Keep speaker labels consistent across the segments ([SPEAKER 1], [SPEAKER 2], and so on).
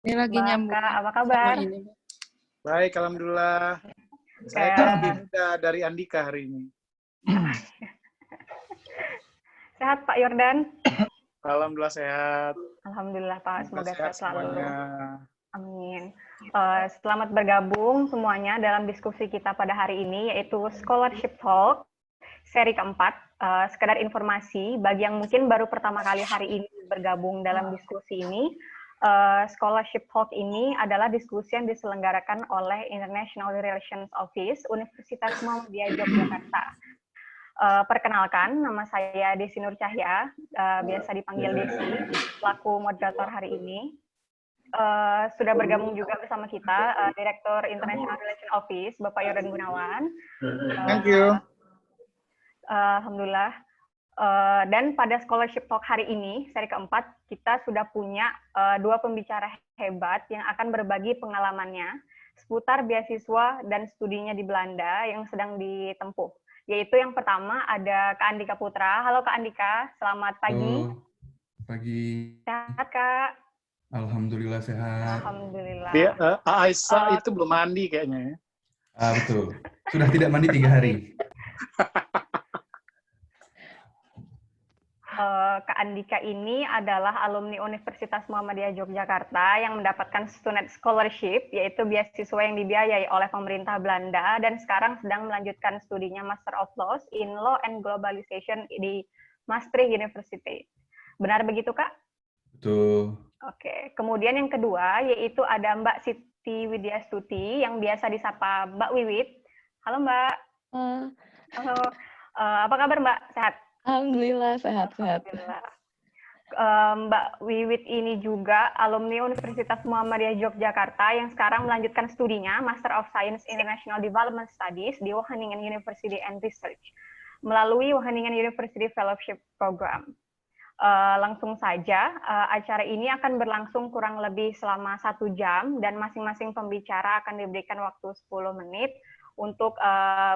[SPEAKER 1] Ini lagi
[SPEAKER 2] Mbak
[SPEAKER 1] nyambung
[SPEAKER 2] Kak, apa
[SPEAKER 1] sama
[SPEAKER 2] kabar?
[SPEAKER 1] ini.
[SPEAKER 3] Baik, alhamdulillah. Saya kan lebih muda dari Andika hari ini.
[SPEAKER 2] Sehat Pak Yordan?
[SPEAKER 3] Alhamdulillah sehat.
[SPEAKER 2] Alhamdulillah Pak, semoga sehat selalu.
[SPEAKER 3] Semuanya.
[SPEAKER 2] Amin. Selamat bergabung semuanya dalam diskusi kita pada hari ini, yaitu Scholarship Talk, seri keempat. Sekedar informasi, bagi yang mungkin baru pertama kali hari ini bergabung dalam diskusi ini, Scholarship Talk ini adalah diskusi yang diselenggarakan oleh International Relations Office Universitas Muhammadiyah Yogyakarta. Perkenalkan, nama saya Desi Nur Cahya, biasa dipanggil Desi, selaku moderator hari ini. Sudah bergabung juga bersama kita Direktur International Relations Office, Bapak Yordan Gunawan.
[SPEAKER 3] Thank you.
[SPEAKER 2] Alhamdulillah. Dan pada Scholarship Talk hari ini, seri keempat, kita sudah punya dua pembicara hebat yang akan berbagi pengalamannya seputar beasiswa dan studinya di Belanda yang sedang ditempuh. Yaitu yang pertama ada Kak Andika Putra. Halo Kak Andika, selamat pagi.
[SPEAKER 4] Halo, pagi.
[SPEAKER 2] Sehat Kak?
[SPEAKER 4] Alhamdulillah sehat.
[SPEAKER 2] Alhamdulillah.
[SPEAKER 3] Dia, Aisyah itu belum mandi kayaknya.
[SPEAKER 4] Betul. Sudah tidak mandi 3 hari.
[SPEAKER 2] Kak Andika ini adalah alumni Universitas Muhammadiyah Yogyakarta yang mendapatkan student scholarship, yaitu beasiswa yang dibiayai oleh pemerintah Belanda, dan sekarang sedang melanjutkan studinya Master of Laws in Law and Globalization di Maastricht University. Benar begitu, Kak?
[SPEAKER 4] Betul.
[SPEAKER 2] Oke. Kemudian yang kedua, yaitu ada Mbak Siti Widyastuti, yang biasa disapa Mbak Wiwit. Halo, Mbak. Halo. Apa kabar, Mbak? Sehat?
[SPEAKER 1] Alhamdulillah sehat-sehat.
[SPEAKER 2] Mbak Wiwit ini juga alumni Universitas Muhammadiyah Yogyakarta yang sekarang melanjutkan studinya Master of Science International Development Studies di Wageningen University and Research melalui Wageningen University Fellowship Program. Langsung saja, acara ini akan berlangsung kurang lebih selama 1 jam dan masing-masing pembicara akan diberikan waktu 10 menit untuk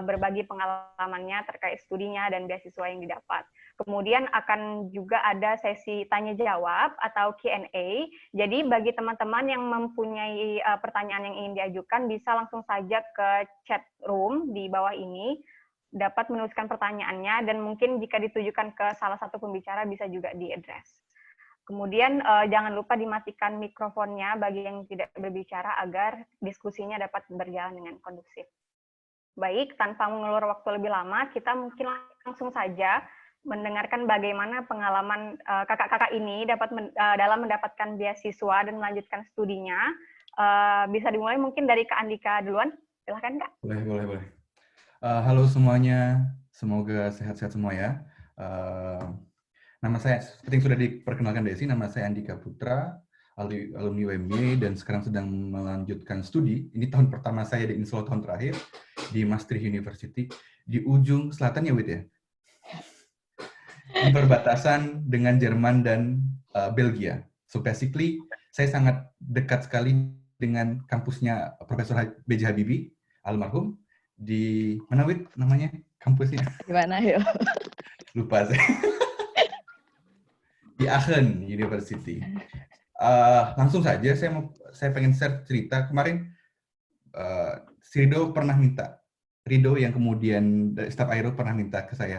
[SPEAKER 2] berbagi pengalamannya terkait studinya dan beasiswa yang didapat. Kemudian akan juga ada sesi tanya-jawab atau Q&A. Jadi bagi teman-teman yang mempunyai pertanyaan yang ingin diajukan, bisa langsung saja ke chat room di bawah ini, dapat menuliskan pertanyaannya, dan mungkin jika ditujukan ke salah satu pembicara bisa juga diadres. Kemudian jangan lupa dimatikan mikrofonnya bagi yang tidak berbicara agar diskusinya dapat berjalan dengan kondusif. Baik, tanpa mengulur waktu lebih lama, kita mungkin langsung saja mendengarkan bagaimana pengalaman kakak-kakak ini dalam mendapatkan beasiswa dan melanjutkan studinya. Bisa dimulai mungkin dari Kak Andika duluan. Silahkan, Kak.
[SPEAKER 4] Boleh. Halo semuanya, semoga sehat-sehat semua ya. Nama saya, seperti yang sudah diperkenalkan Desi, nama saya Andika Putra, alumni UMY, dan sekarang sedang melanjutkan studi. Ini tahun pertama saya di Insolo, tahun terakhir, di Maastricht University, di ujung selatan ya, Wit ya? Di perbatasan dengan Jerman dan Belgia. So basically, saya sangat dekat sekali dengan kampusnya Profesor B.J. Habibie, almarhum, di mana, Wit, namanya kampusnya?
[SPEAKER 1] Gimana, yuk?
[SPEAKER 4] Lupa saya. Di Aachen University. Langsung saja, saya pengen share cerita. Kemarin, si Rido pernah minta, Rido yang kemudian dari staf Aero pernah minta ke saya,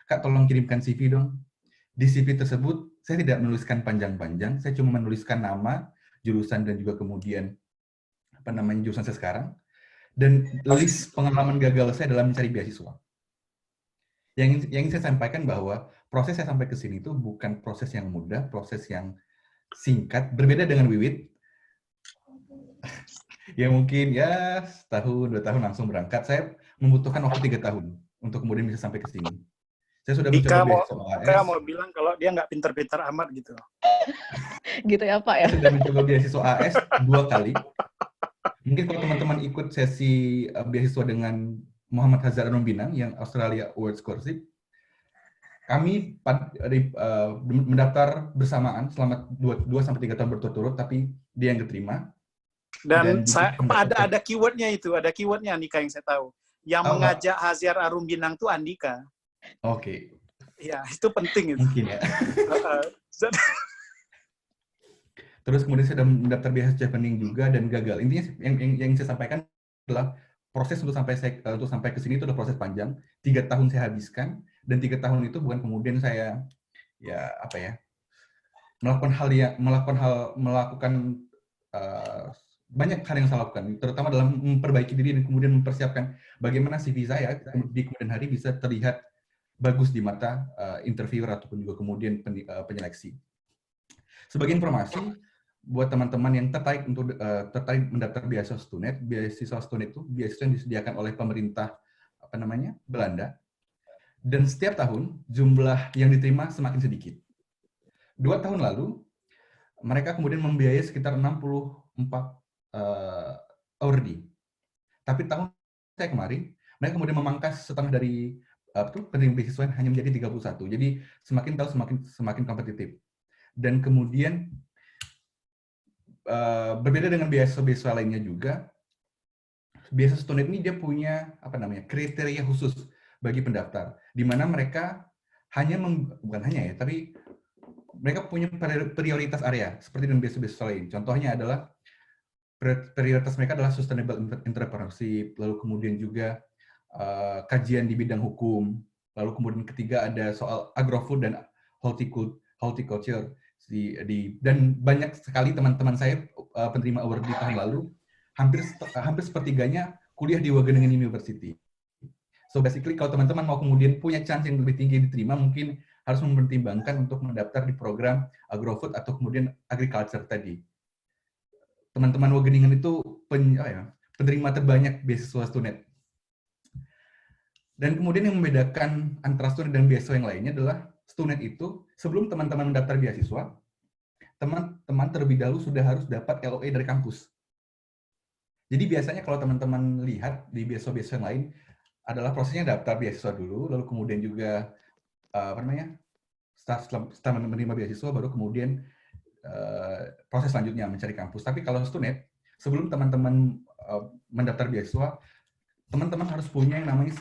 [SPEAKER 4] Kak, tolong kirimkan CV dong. Di CV tersebut, saya tidak menuliskan panjang-panjang, saya cuma menuliskan nama, jurusan, dan juga kemudian, jurusan saya sekarang, dan list pengalaman gagal saya dalam mencari beasiswa. Yang ingin saya sampaikan bahwa proses saya sampai ke sini itu bukan proses yang mudah, proses yang singkat, berbeda dengan Wiwit, ya mungkin ya 1-2 tahun langsung berangkat. Saya membutuhkan waktu 3 tahun untuk kemudian bisa sampai ke sini. Saya sudah mencoba beasiswa AS.
[SPEAKER 3] Dika mau bilang kalau dia nggak pinter-pinter amat gitu.
[SPEAKER 1] Gitu ya Pak ya?
[SPEAKER 4] Saya sudah mencoba beasiswa AS 2 kali. Mungkin kalau teman-teman ikut sesi beasiswa dengan Muhammad Hazar Arumbinang yang Australia Award Scholarship, kami mendaftar bersamaan selama 2-3 tahun berturut-turut, tapi dia yang keterima.
[SPEAKER 3] Dan ada keywordnya itu, ada keywordnya Andika yang saya tahu. Yang mengajak Hazar Arumbinang itu Andika.
[SPEAKER 4] Oke.
[SPEAKER 3] Ya, itu penting itu.
[SPEAKER 4] Mungkin ya. Terus kemudian saya sudah mendaftar beasiswa Chevening juga dan gagal. Intinya yang saya sampaikan adalah proses untuk sampai ke sini itu adalah proses panjang. 3 tahun saya habiskan, dan 3 tahun itu bukan kemudian saya melakukan banyak hal yang saya lakukan, terutama dalam memperbaiki diri dan kemudian mempersiapkan bagaimana CV saya di kemudian hari bisa terlihat bagus di mata interviewer ataupun juga kemudian penyeleksi. Sebagai informasi, buat teman-teman yang tertarik mendaftar beasiswa Stunet itu beasiswa yang disediakan oleh pemerintah Belanda, dan setiap tahun jumlah yang diterima semakin sedikit. 2 tahun lalu mereka kemudian membiayai sekitar 64 awardee. Tapi tahun saya kemarin mereka kemudian memangkas setengah dari penerima beasiswa hanya menjadi 31. Jadi semakin tahun semakin kompetitif. Dan kemudian berbeda dengan beasiswa lainnya juga, beasiswa Stunet ini dia punya kriteria khusus bagi pendaftar, di mana mereka tapi mereka punya prioritas area seperti dengan beasiswa lain. Contohnya adalah prioritas mereka adalah sustainable entrepreneurship, lalu kemudian juga kajian di bidang hukum, lalu kemudian ketiga ada soal agrofood dan horticulture. Dan banyak sekali teman-teman saya penerima award di tahun lalu, hampir sepertiganya kuliah di Wageningen University. So basically kalau teman-teman mau kemudian punya chance yang lebih tinggi diterima, mungkin harus mempertimbangkan untuk mendaftar di program agrofood atau kemudian agriculture tadi. Teman-teman Wageningen itu penerima terbanyak beasiswa Stunet. Dan kemudian yang membedakan antara Stunet dan beasiswa yang lainnya adalah Stunet itu sebelum teman-teman mendaftar beasiswa, teman-teman terlebih dahulu sudah harus dapat LOA dari kampus. Jadi biasanya kalau teman-teman lihat di beasiswa-beasiswa yang lain adalah prosesnya daftar beasiswa dulu, lalu kemudian juga setelah menerima beasiswa baru kemudian proses selanjutnya mencari kampus. Tapi kalau Stunet, sebelum teman-teman mendaftar beasiswa, teman-teman harus punya yang namanya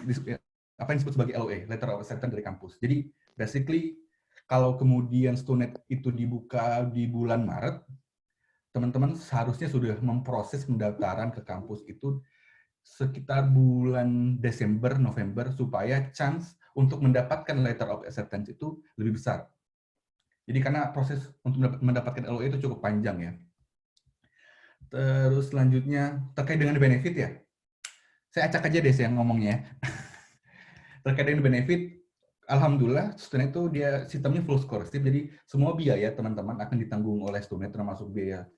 [SPEAKER 4] apa yang disebut sebagai LOA, Letter of Acceptance dari kampus. Jadi basically kalau kemudian Stunet itu dibuka di bulan Maret, teman-teman seharusnya sudah memproses pendaftaran ke kampus itu sekitar bulan Desember, November, supaya chance untuk mendapatkan Letter of Acceptance itu lebih besar. Jadi karena proses untuk mendapatkan LOA itu cukup panjang ya. Terus selanjutnya terkait dengan benefit ya. Saya acak aja deh saya ngomongnya. Terkait dengan benefit, alhamdulillah Stunet itu dia sistemnya full scholarship, jadi semua biaya teman-teman akan ditanggung oleh Stunet, termasuk biaya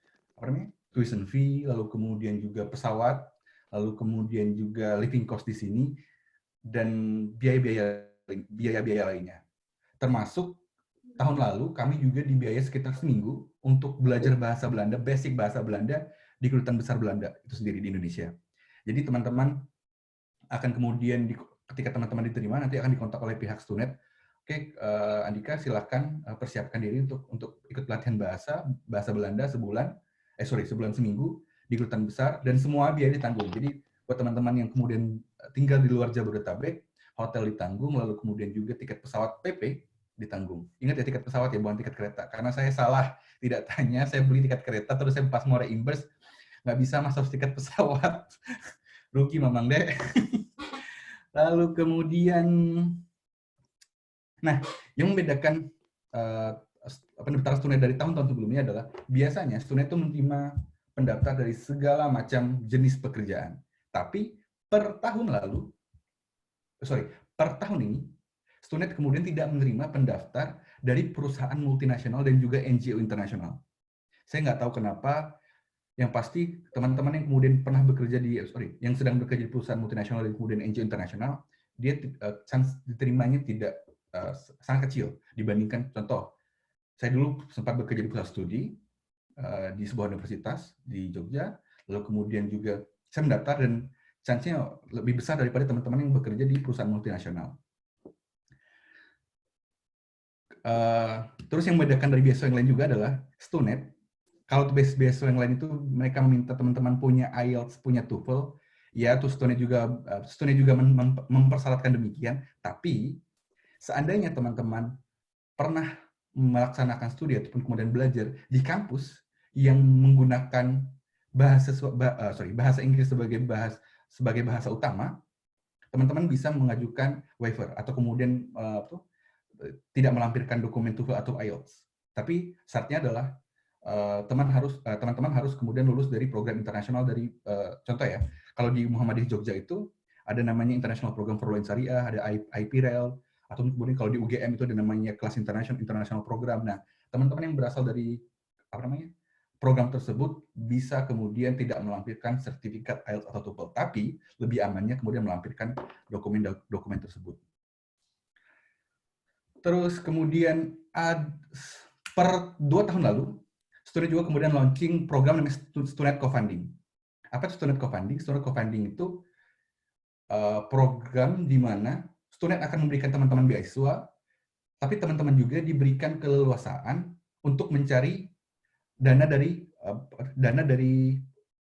[SPEAKER 4] tuition fee, lalu kemudian juga pesawat, lalu kemudian juga living cost di sini, dan biaya-biaya lainnya. Termasuk tahun lalu kami juga dibiayai sekitar seminggu untuk belajar bahasa Belanda, basic bahasa Belanda di Kedutaan Besar Belanda itu sendiri di Indonesia. Jadi teman-teman akan kemudian ketika teman-teman diterima nanti akan dikontak oleh pihak Stunet. Oke, Andika silakan persiapkan diri untuk ikut pelatihan bahasa Belanda sebulan seminggu di Kedutaan Besar, dan semua biaya ditanggung. Jadi buat teman-teman yang kemudian tinggal di luar Jabodetabek, hotel ditanggung, lalu kemudian juga tiket pesawat PP ditanggung. Ingat ya, tiket pesawat ya, bukan tiket kereta. Karena saya salah, tidak tanya, saya beli tiket kereta, terus saya pas mau reimburse, nggak bisa masuk tiket pesawat. Rugi mamang deh. Lalu kemudian, nah, yang membedakan pendaftaran Stunet dari tahun-tahun sebelumnya adalah biasanya Stunet itu menerima pendaftar dari segala macam jenis pekerjaan. Tapi per tahun ini, Stunet kemudian tidak menerima pendaftar dari perusahaan multinasional dan juga NGO internasional. Saya nggak tahu kenapa. Yang pasti teman-teman yang kemudian pernah bekerja yang sedang bekerja di perusahaan multinasional dan kemudian NGO internasional, dia chance diterimanya tidak sangat kecil dibandingkan contoh. Saya dulu sempat bekerja di pusat studi di sebuah universitas di Jogja, lalu kemudian juga saya mendaftar dan chance-nya lebih besar daripada teman-teman yang bekerja di perusahaan multinasional. Terus yang membedakan dari beasiswa yang lain juga adalah Stunet. Kalau beasiswa yang lain itu mereka meminta teman-teman punya IELTS, punya TOEFL, ya terus Stunet juga mempersyaratkan demikian. Tapi seandainya teman-teman pernah melaksanakan studi ataupun kemudian belajar di kampus yang menggunakan bahasa Inggris sebagai bahasa utama, teman-teman bisa mengajukan waiver atau kemudian tidak melampirkan dokumen TOEFL atau IELTS. Tapi syaratnya adalah teman-teman harus kemudian lulus dari program internasional dari contoh ya, kalau di Muhammadiyah Jogja itu ada namanya International Program for Law and Syariah, ada IPREL, atau kemudian kalau di UGM itu ada namanya kelas international program. Nah, teman-teman yang berasal dari program tersebut bisa kemudian tidak melampirkan sertifikat IELTS atau TOEFL, tapi lebih amannya kemudian melampirkan dokumen tersebut. Terus kemudian per 2 tahun lalu, Student juga kemudian launching program namanya Student Co-Funding. Apa itu Student Co-Funding? Student Co-Funding itu program di mana student akan memberikan teman-teman beasiswa, tapi teman-teman juga diberikan keleluasaan untuk mencari dana dari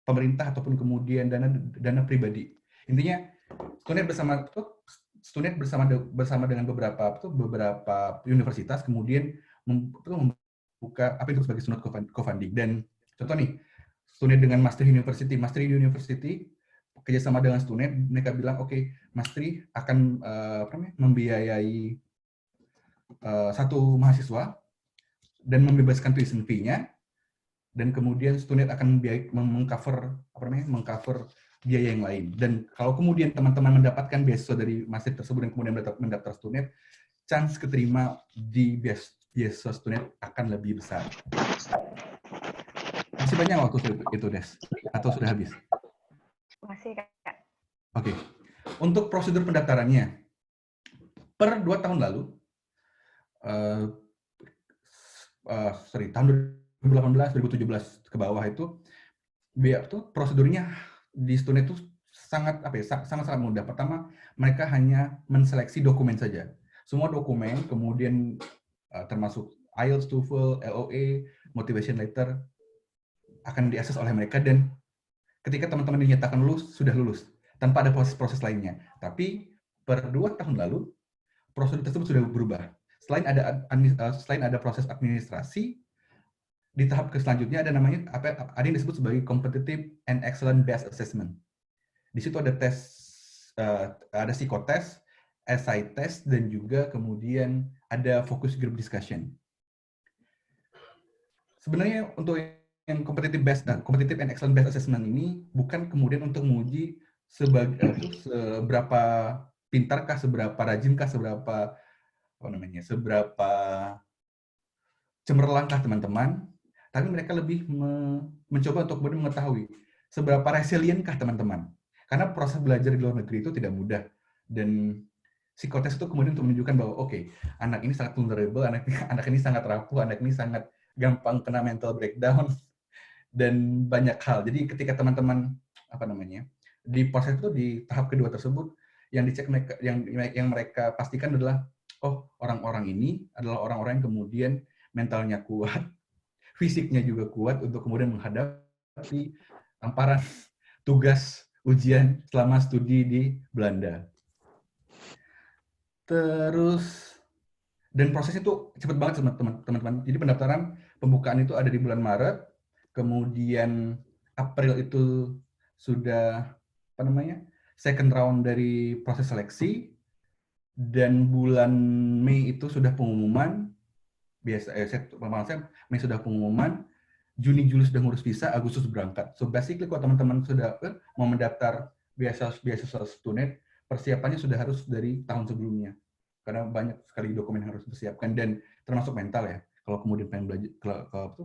[SPEAKER 4] pemerintah ataupun kemudian dana pribadi. Intinya student bersama dengan beberapa universitas kemudian membuka apa itu sebagai student co-funding. Dan contoh nih, student dengan Maastricht University kerjasama dengan student, mereka bilang oke, Maastricht akan membiayai satu mahasiswa dan membebaskan tuition fee-nya, dan kemudian student akan mengcover biaya yang lain. Dan kalau kemudian teman-teman mendapatkan beasiswa dari Maastricht tersebut dan kemudian mendaftar student, chance keterima di beasiswa student akan lebih besar. Masih banyak waktu itu, Des? Atau sudah habis?
[SPEAKER 2] Masih, Kak.
[SPEAKER 4] Oke. Untuk prosedur pendaftarannya, per 2 tahun lalu, tahun 2018, 2017 ke bawah itu, prosedurnya di student itu sangat mudah. Pertama, mereka hanya menseleksi dokumen saja. Semua dokumen, kemudian termasuk IELTS, TOEFL, LOA, motivation letter, akan diakses oleh mereka, dan ketika teman-teman dinyatakan lulus, sudah lulus, tanpa ada proses-proses lainnya. Tapi per 2 tahun lalu, prosedur tersebut sudah berubah. Selain ada proses administrasi, di tahap selanjutnya ada yang disebut sebagai Competitive and Excellent Based Assessment. Di situ ada tes, ada psikotes, essay test, dan juga kemudian ada focus group discussion. Sebenarnya untuk yang Competitive and Excellent Based Assessment ini bukan kemudian untuk menguji seberapa pintarkah, seberapa rajinkah, seberapa cemerlangkah teman-teman, tapi mereka lebih mencoba untuk kemudian mengetahui seberapa resilientkah teman-teman. Karena proses belajar di luar negeri itu tidak mudah, dan psikotes itu kemudian untuk menunjukkan bahwa oke, anak ini sangat vulnerable, anak ini sangat rapuh, anak ini sangat gampang kena mental breakdown, dan banyak hal. Jadi ketika teman-teman di proses itu, di tahap kedua tersebut, yang dicek yang mereka pastikan adalah orang-orang ini adalah orang-orang yang kemudian mentalnya kuat, fisiknya juga kuat untuk kemudian menghadapi tamparan tugas ujian selama studi di Belanda. Terus, dan prosesnya itu cepat banget teman-teman. Jadi pendaftaran pembukaan itu ada di bulan Maret, kemudian April itu sudah second round dari proses seleksi, dan bulan Mei itu sudah pengumuman. Mei sudah pengumuman, Juni Juli sudah ngurus visa, Agustus berangkat. So basically kalau teman-teman sudah mau mendaftar beasiswa student, persiapannya sudah harus dari tahun sebelumnya, karena banyak sekali dokumen yang harus dipersiapkan, dan termasuk mental ya. Kalau kemudian pengen belajar,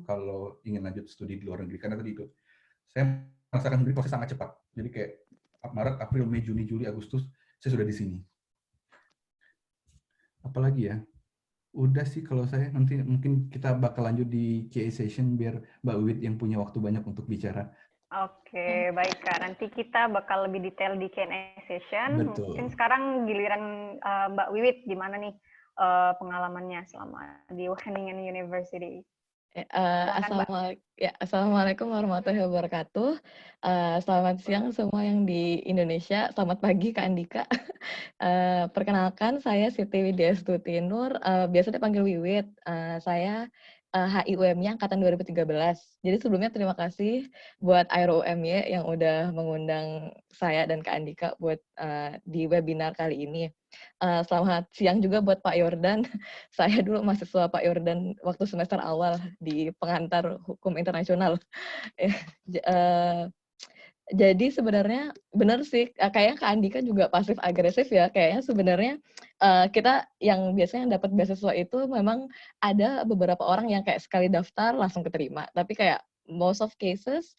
[SPEAKER 4] kalau ingin lanjut studi di luar negeri, karena tadi itu saya merasakan sendiri proses sangat cepat. Jadi kayak Maret, April, Mei, Juni, Juli, Agustus saya sudah di sini. Apalagi ya? Udah sih kalau saya, nanti mungkin kita bakal lanjut di QA session biar Mbak Wiwit yang punya waktu banyak untuk bicara.
[SPEAKER 2] Oke, baik Kak. Nanti kita bakal lebih detail di Q&A session.
[SPEAKER 4] Betul.
[SPEAKER 2] Mungkin sekarang giliran Mbak Wiwit, gimana nih pengalamannya selama di Wageningen University?
[SPEAKER 1] Assalamualaikum warahmatullahi wabarakatuh. Selamat siang semua yang di Indonesia. Selamat pagi Kak Andika. Perkenalkan, saya Siti Widya Stuti Nur, biasa dipanggil Wiwit. Saya HIUM-nya angkatan 2013. Jadi sebelumnya terima kasih buat Aero UMY yang udah mengundang saya dan Kak Andika buat di webinar kali ini. Selamat siang juga buat Pak Yordan. Saya dulu mahasiswa Pak Yordan waktu semester awal di pengantar hukum internasional. Jadi sebenarnya benar sih, kayaknya Kak Andika juga pasif agresif ya. Kayaknya sebenarnya kita yang biasanya dapat beasiswa itu memang ada beberapa orang yang kayak sekali daftar langsung keterima. Tapi kayak most of cases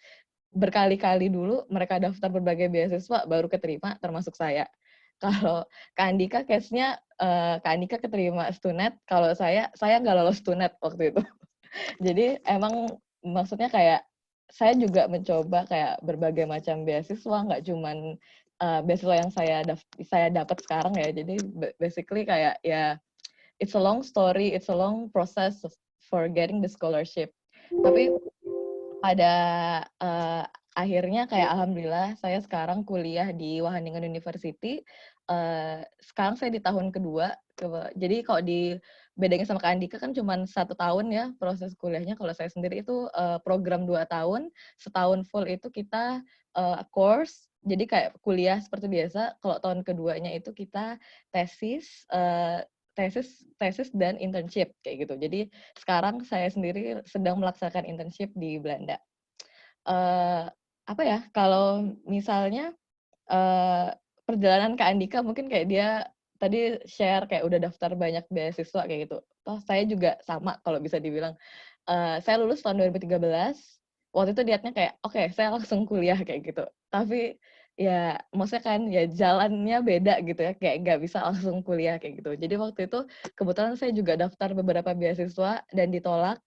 [SPEAKER 1] berkali-kali dulu mereka daftar berbagai beasiswa baru keterima, termasuk saya. Kalau Kak Andika case-nya Kak Andika keterima Stunet, kalau saya nggak lolos Stunet waktu itu. Jadi emang maksudnya kayak saya juga mencoba kayak berbagai macam beasiswa, nggak cuman beasiswa yang saya dapat sekarang ya. Jadi basically kayak ya it's a long story, it's a long process for getting the scholarship. Tapi pada akhirnya kayak alhamdulillah saya sekarang kuliah di Wageningen University. Sekarang saya di tahun kedua. Jadi kalau bedanya sama Kak Andika kan cuma 1 tahun ya proses kuliahnya. Kalau saya sendiri itu program 2 tahun, setahun full itu kita course. Jadi kayak kuliah seperti biasa. Kalau tahun keduanya itu kita tesis dan internship kayak gitu. Jadi sekarang saya sendiri sedang melaksanakan internship di Belanda. Apa ya? Kalau misalnya perjalanan Kak Andika mungkin kayak dia tadi share kayak udah daftar banyak beasiswa kayak gitu. Toh saya juga sama kalau bisa dibilang. Saya lulus tahun 2013. Waktu itu niatnya kayak oke, saya langsung kuliah kayak gitu. Tapi ya maksudnya kan ya jalannya beda gitu ya, kayak nggak bisa langsung kuliah kayak gitu. Jadi waktu itu kebetulan saya juga daftar beberapa beasiswa dan ditolak.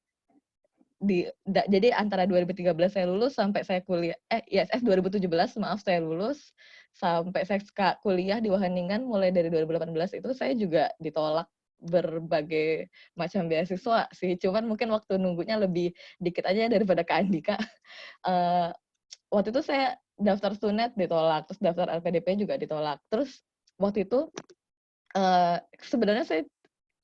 [SPEAKER 1] Jadi antara 2013 saya lulus sampai saya kuliah ISS 2017 maaf saya lulus sampai saya kuliah di Wageningen mulai dari 2018 itu saya juga ditolak berbagai macam beasiswa sih, cuman mungkin waktu nunggunya lebih dikit aja daripada Kak Andika. Waktu itu saya daftar Stunet ditolak, terus daftar LPDP juga ditolak. Terus waktu itu sebenarnya saya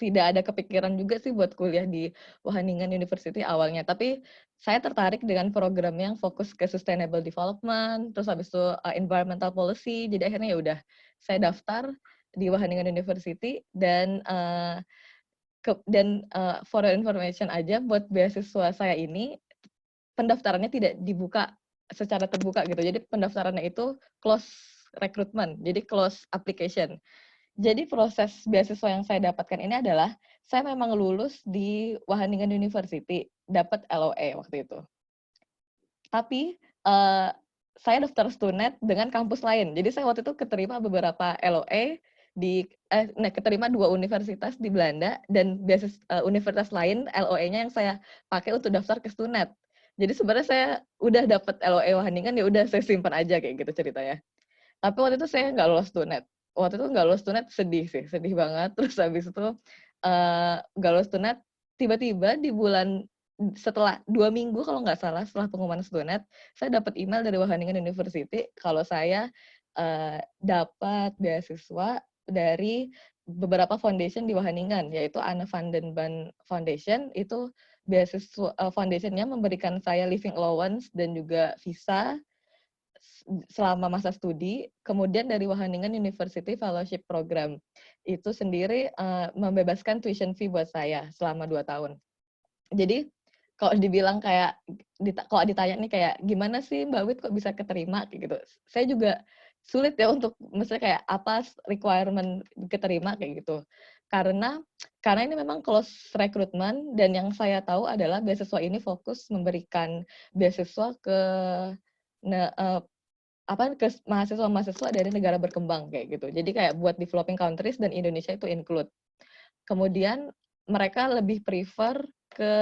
[SPEAKER 1] tidak ada kepikiran juga sih buat kuliah di Wageningen University awalnya, tapi saya tertarik dengan program yang fokus ke sustainable development, terus habis itu environmental policy, jadi akhirnya ya udah saya daftar di Wageningen University dan for your information aja buat beasiswa saya ini pendaftarannya tidak dibuka secara terbuka gitu, jadi pendaftarannya itu close recruitment, jadi close application. Jadi proses beasiswa yang saya dapatkan ini adalah saya memang lulus di Wageningen University, dapat LOE waktu itu. Tapi saya daftar Stunet dengan kampus lain. Jadi saya waktu itu keterima beberapa LOE keterima 2 universitas di Belanda dan universitas lain LOE-nya yang saya pakai untuk daftar ke Stunet. Jadi sebenarnya saya udah dapat LOE Wageningen ya udah saya simpan aja kayak gitu ceritanya. Tapi waktu itu saya nggak lolos Stunet. Waktu itu nggak lulus Stunet sedih sih, sedih banget. Terus habis itu nggak lulus Stunet, tiba-tiba di bulan setelah 2 minggu kalau nggak salah setelah pengumuman Stunet, saya dapat email dari Wageningen University kalau saya dapat beasiswa dari beberapa foundation di Wageningen, yaitu Anne van den Ban Foundation. Itu beasiswa foundationnya memberikan saya living allowance dan juga visa selama masa studi. Kemudian dari Wageningen University Fellowship Program itu sendiri membebaskan tuition fee buat saya selama 2 tahun. Jadi kalau dibilang kayak kalau ditanya nih kayak gimana sih Mbak Wit kok bisa keterima kayak gitu, saya juga sulit ya untuk misalnya kayak apa requirement keterima kayak gitu, karena ini memang close recruitment dan yang saya tahu adalah beasiswa ini fokus memberikan beasiswa ke ke mahasiswa-mahasiswa dari negara berkembang kayak gitu. Jadi kayak buat developing countries dan Indonesia itu include. Kemudian mereka lebih prefer ke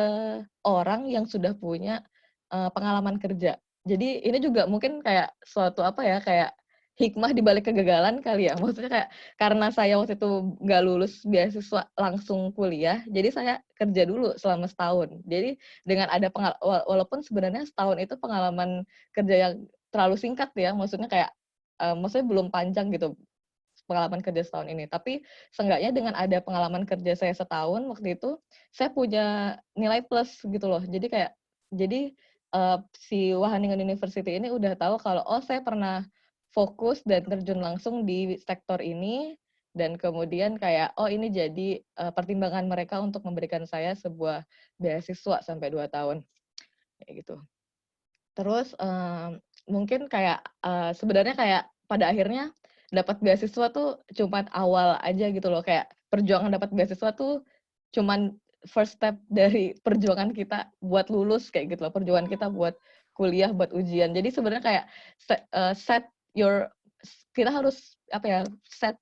[SPEAKER 1] orang yang sudah punya pengalaman kerja. Jadi ini juga mungkin kayak suatu kayak hikmah di balik kegagalan kali ya. Maksudnya kayak karena saya waktu itu nggak lulus beasiswa langsung kuliah, jadi saya kerja dulu selama setahun. Jadi dengan ada walaupun sebenarnya setahun itu pengalaman kerja yang terlalu singkat ya, maksudnya kayak maksudnya belum panjang gitu. pengalaman kerja setahun ini. Tapi seenggaknya dengan ada pengalaman kerja saya setahun waktu itu, saya punya nilai plus gitu loh. Jadi si Wageningen University ini udah tahu kalau saya pernah fokus dan terjun langsung di sektor ini, dan kemudian kayak ini jadi pertimbangan mereka untuk memberikan saya sebuah beasiswa sampai 2 tahun kayak gitu. Terus mungkin kayak sebenarnya kayak pada akhirnya dapat beasiswa tuh cuma awal aja gitu loh, kayak perjuangan dapat beasiswa tuh cuman first step dari perjuangan kita buat lulus kayak gitu loh, perjuangan kita buat kuliah, buat ujian. Jadi sebenarnya kayak kita harus set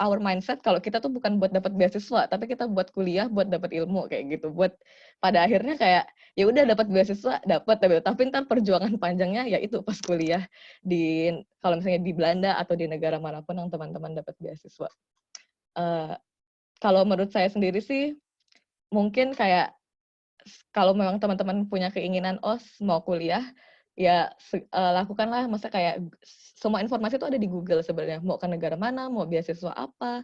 [SPEAKER 1] our mindset kalau kita tuh bukan buat dapat beasiswa, tapi kita buat kuliah, buat dapat ilmu kayak gitu. Buat pada akhirnya kayak ya udah dapat beasiswa, tapi ntar perjuangan panjangnya ya itu pas kuliah kalau misalnya di Belanda atau di negara manapun yang teman-teman dapat beasiswa. Kalau menurut saya sendiri sih mungkin kayak kalau memang teman-teman punya keinginan mau kuliah, ya lakukanlah. Masa kayak semua informasi itu ada di Google sebenarnya, mau ke negara mana, mau beasiswa apa,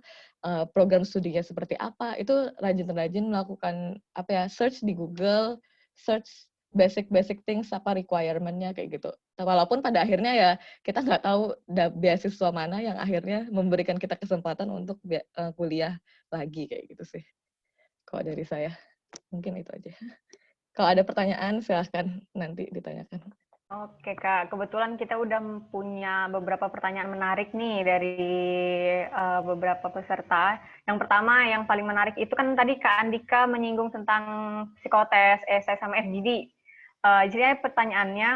[SPEAKER 1] program studinya seperti apa, itu rajin-rajin melakukan search di Google, search basic things, requirement-nya kayak gitu. Walaupun pada akhirnya ya kita nggak tahu beasiswa mana yang akhirnya memberikan kita kesempatan untuk kuliah lagi kayak gitu sih. Kalau dari saya mungkin itu aja. Kalau ada pertanyaan silahkan nanti ditanyakan.
[SPEAKER 2] Oke Kak, kebetulan kita udah punya beberapa pertanyaan menarik nih dari beberapa peserta. Yang pertama, yang paling menarik itu kan tadi Kak Andika menyinggung tentang psikotes, esai, sama FGD. Jadi pertanyaannya,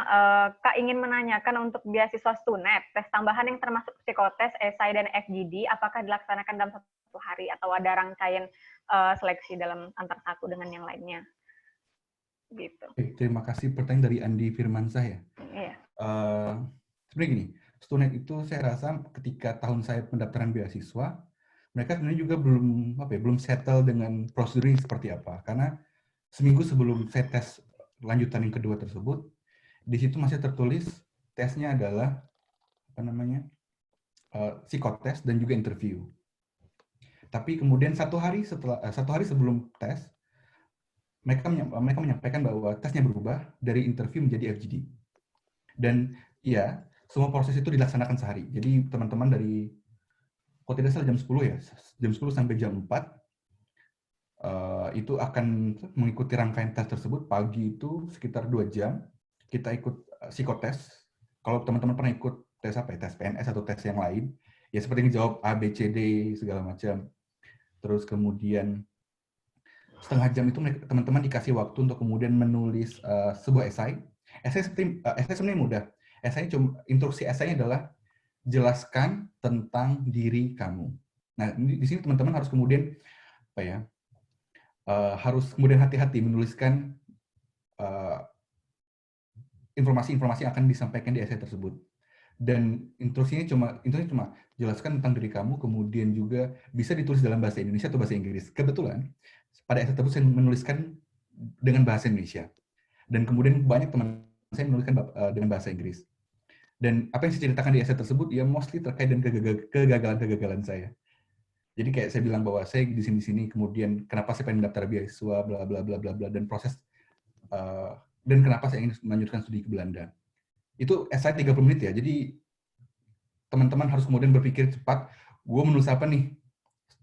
[SPEAKER 2] Kak ingin menanyakan untuk beasiswa STUNET, tes tambahan yang termasuk psikotes, esai, dan FGD, apakah dilaksanakan dalam 1 hari atau ada rangkaian seleksi dalam antar satu dengan yang lainnya? Gitu.
[SPEAKER 4] Terima kasih pertanyaan dari Andi Firmansyah ya.
[SPEAKER 2] Iya.
[SPEAKER 4] Sebenarnya gini, STUNET itu saya rasa ketika tahun saya pendaftaran beasiswa, mereka sebenarnya juga belum settle dengan prosedurnya seperti apa. Karena seminggu sebelum saya tes lanjutan yang kedua tersebut, di situ masih tertulis tesnya adalah psikotes dan juga interview. Tapi kemudian satu hari sebelum tes, mereka menyampaikan bahwa tesnya berubah dari interview menjadi FGD. Dan ya, semua proses itu dilaksanakan sehari. Jadi teman-teman dari, kalau tidak salah jam 10 ya, jam 10 sampai jam 4, itu akan mengikuti rangkaian tes tersebut. Pagi itu sekitar 2 jam, kita ikut psikotes. Kalau teman-teman pernah ikut tes tes PNS atau tes yang lain, ya seperti jawab A, B, C, D, segala macam. Terus kemudian setengah jam itu teman-teman dikasih waktu untuk kemudian menulis sebuah esai. Esai sebenarnya mudah. Instruksi esainya adalah jelaskan tentang diri kamu. Nah, di sini teman-teman harus kemudian harus kemudian hati-hati menuliskan informasi-informasi yang akan disampaikan di esai tersebut. Dan instruksinya cuma jelaskan tentang diri kamu, kemudian juga bisa ditulis dalam bahasa Indonesia atau bahasa Inggris. Kebetulan pada esai tersebut saya menuliskan dengan bahasa Indonesia, dan kemudian banyak teman saya menuliskan dengan bahasa Inggris. Dan apa yang saya ceritakan di esai tersebut ya mostly terkait dengan kegagalan saya. Jadi kayak saya bilang bahwa saya di sini, kemudian kenapa saya pengen daftar beasiswa, bla bla bla bla bla, dan proses dan kenapa saya ingin melanjutkan studi ke Belanda. Itu esai 30 menit ya. Jadi teman-teman harus kemudian berpikir cepat, gue menulis apa nih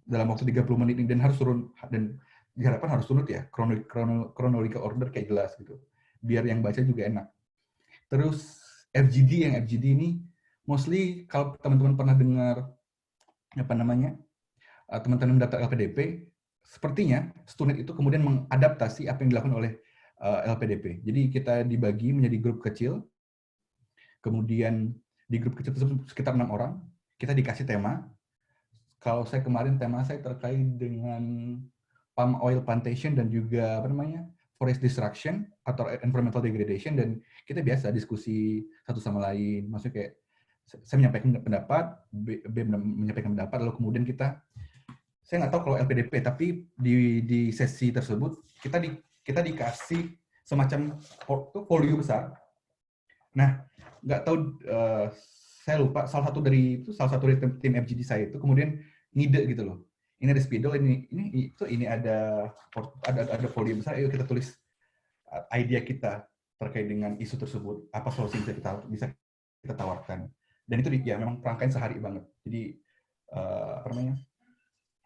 [SPEAKER 4] dalam waktu 30 menit ini, dan harus turun, dan diharapkan harus turun ya, chronological order kayak jelas gitu. Biar yang baca juga enak. Terus FGD ini mostly kalau teman-teman pernah dengar teman-teman daftar LPDP, sepertinya STUNET itu kemudian mengadaptasi apa yang dilakukan oleh LPDP. Jadi kita dibagi menjadi grup kecil, kemudian di grup kecil tersebut sekitar 6 orang, kita dikasih tema. Kalau saya kemarin tema saya terkait dengan palm oil plantation dan juga forest destruction atau environmental degradation, dan kita biasa diskusi satu sama lain. Maksudnya kayak saya menyampaikan pendapat, B menyampaikan pendapat, lalu kemudian saya nggak tahu kalau LPDP, tapi di sesi tersebut kita dikasih semacam folio besar. Nah, nggak tahu saya lupa, salah satu dari tim FGD saya itu kemudian ngide gitu loh. Ini ada spidol, ini ada folio besar, ayo kita tulis idea kita terkait dengan isu tersebut, apa solusi yang bisa kita tawarkan. Dan itu ya memang rangkaian sehari banget. Jadi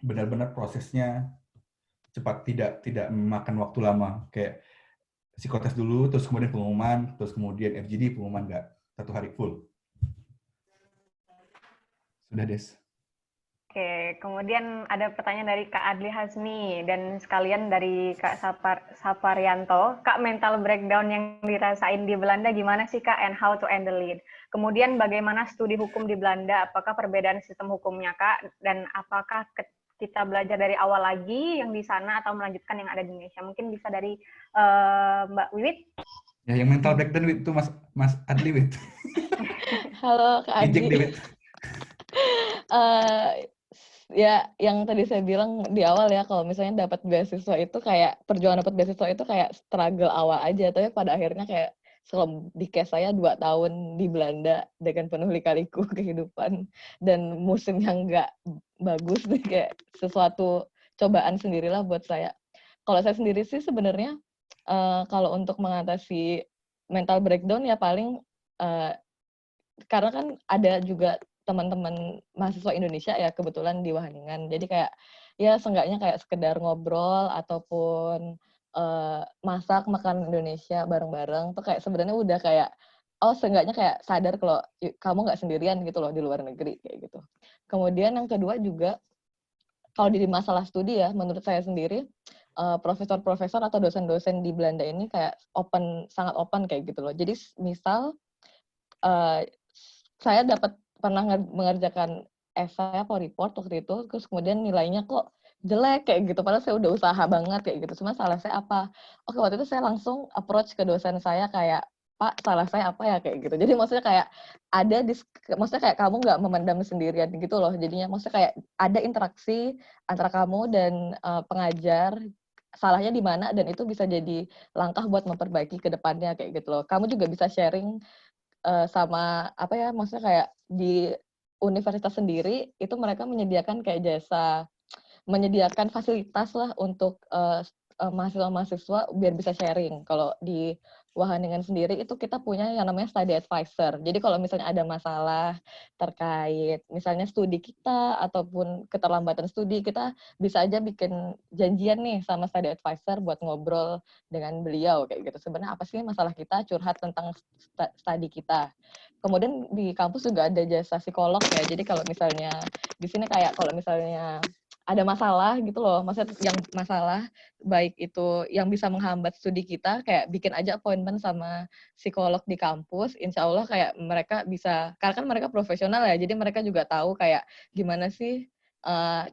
[SPEAKER 4] benar-benar prosesnya cepat, tidak memakan waktu lama. Kayak psikotes dulu, terus kemudian pengumuman, terus kemudian FGD, pengumuman nggak 1 hari full. Sudah, Des.
[SPEAKER 2] Oke, kemudian ada pertanyaan dari Kak Adli Hasmi dan sekalian dari Kak Saparianto. Kak, mental breakdown yang dirasain di Belanda gimana sih Kak, and how to handle it? Kemudian bagaimana studi hukum di Belanda? Apakah perbedaan sistem hukumnya Kak? Dan apakah kita belajar dari awal lagi yang di sana atau melanjutkan yang ada di Indonesia? Mungkin bisa dari Mbak Wiwit?
[SPEAKER 4] Ya, yang mental breakdown itu Mas Adli, Wit.
[SPEAKER 1] Halo Kak Adli.
[SPEAKER 4] Ejek, Wit.
[SPEAKER 1] Ya, yang tadi saya bilang di awal ya, kalau misalnya dapat beasiswa itu kayak, perjuangan dapat beasiswa itu kayak struggle awal aja, tapi pada akhirnya kayak, di case saya 2 tahun di Belanda dengan penuh lika-liku kehidupan, dan musim yang nggak bagus, kayak sesuatu cobaan sendirilah buat saya. Kalau saya sendiri sih sebenarnya, kalau untuk mengatasi mental breakdown ya paling, karena kan ada juga teman-teman mahasiswa Indonesia ya kebetulan di Wageningen. Jadi kayak ya seenggaknya kayak sekedar ngobrol ataupun masak makanan Indonesia bareng-bareng tuh kayak sebenarnya udah kayak seenggaknya kayak sadar kalau kamu nggak sendirian gitu loh di luar negeri kayak gitu. Kemudian yang kedua juga kalau di masalah studi ya menurut saya sendiri profesor-profesor atau dosen-dosen di Belanda ini kayak sangat open kayak gitu loh. Jadi misal saya pernah mengerjakan esai atau report waktu itu, terus kemudian nilainya kok jelek kayak gitu, padahal saya udah usaha banget kayak gitu. Cuma salah saya apa? Oke, waktu itu saya langsung approach ke dosen saya kayak, Pak, salah saya apa ya kayak gitu. Jadi maksudnya kayak maksudnya kayak kamu nggak memendam sendirian gitu loh. Jadinya maksudnya kayak ada interaksi antara kamu dan pengajar, salahnya di mana dan itu bisa jadi langkah buat memperbaiki ke depannya kayak gitu loh. Kamu juga bisa sharing sama apa ya, maksudnya kayak di universitas sendiri itu mereka menyediakan kayak menyediakan fasilitas lah untuk mahasiswa-mahasiswa biar bisa sharing. Kalau di Wageningen sendiri itu kita punya yang namanya study advisor. Jadi kalau misalnya ada masalah terkait misalnya studi kita ataupun keterlambatan studi, kita bisa aja bikin janjian nih sama study advisor buat ngobrol dengan beliau kayak gitu. Sebenarnya apa sih masalah kita, curhat tentang studi kita. Kemudian di kampus juga ada jasa psikolog ya. Jadi kalau misalnya di sini kayak kalau misalnya ada masalah gitu loh, maksudnya yang masalah baik itu yang bisa menghambat studi kita, kayak bikin aja appointment sama psikolog di kampus, insya Allah kayak mereka bisa, karena kan mereka profesional ya, jadi mereka juga tahu kayak gimana sih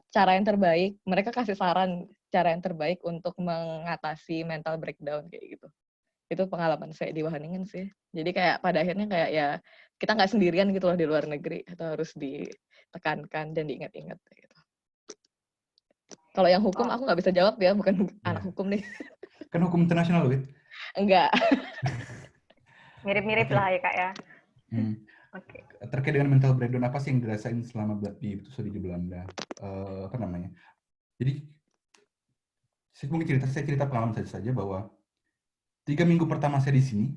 [SPEAKER 1] cara yang terbaik, mereka kasih saran cara yang terbaik untuk mengatasi mental breakdown kayak gitu. Itu pengalaman saya di Wageningen sih. Jadi kayak pada akhirnya kayak ya kita nggak sendirian gitu loh di luar negeri, itu harus ditekankan dan diingat-ingat gitu. Kalau yang hukum aku nggak bisa jawab ya, bukan anak hukum nih.
[SPEAKER 4] Kan hukum internasional, Wit?
[SPEAKER 1] Enggak.
[SPEAKER 2] Mirip-mirip lah ya Kak ya.
[SPEAKER 4] Okay. Terkait dengan mental breakdown, apa sih yang dirasain selama studi di Belanda? Apa namanya? Jadi, saya cerita pengalaman saja bahwa 3 minggu pertama saya di sini,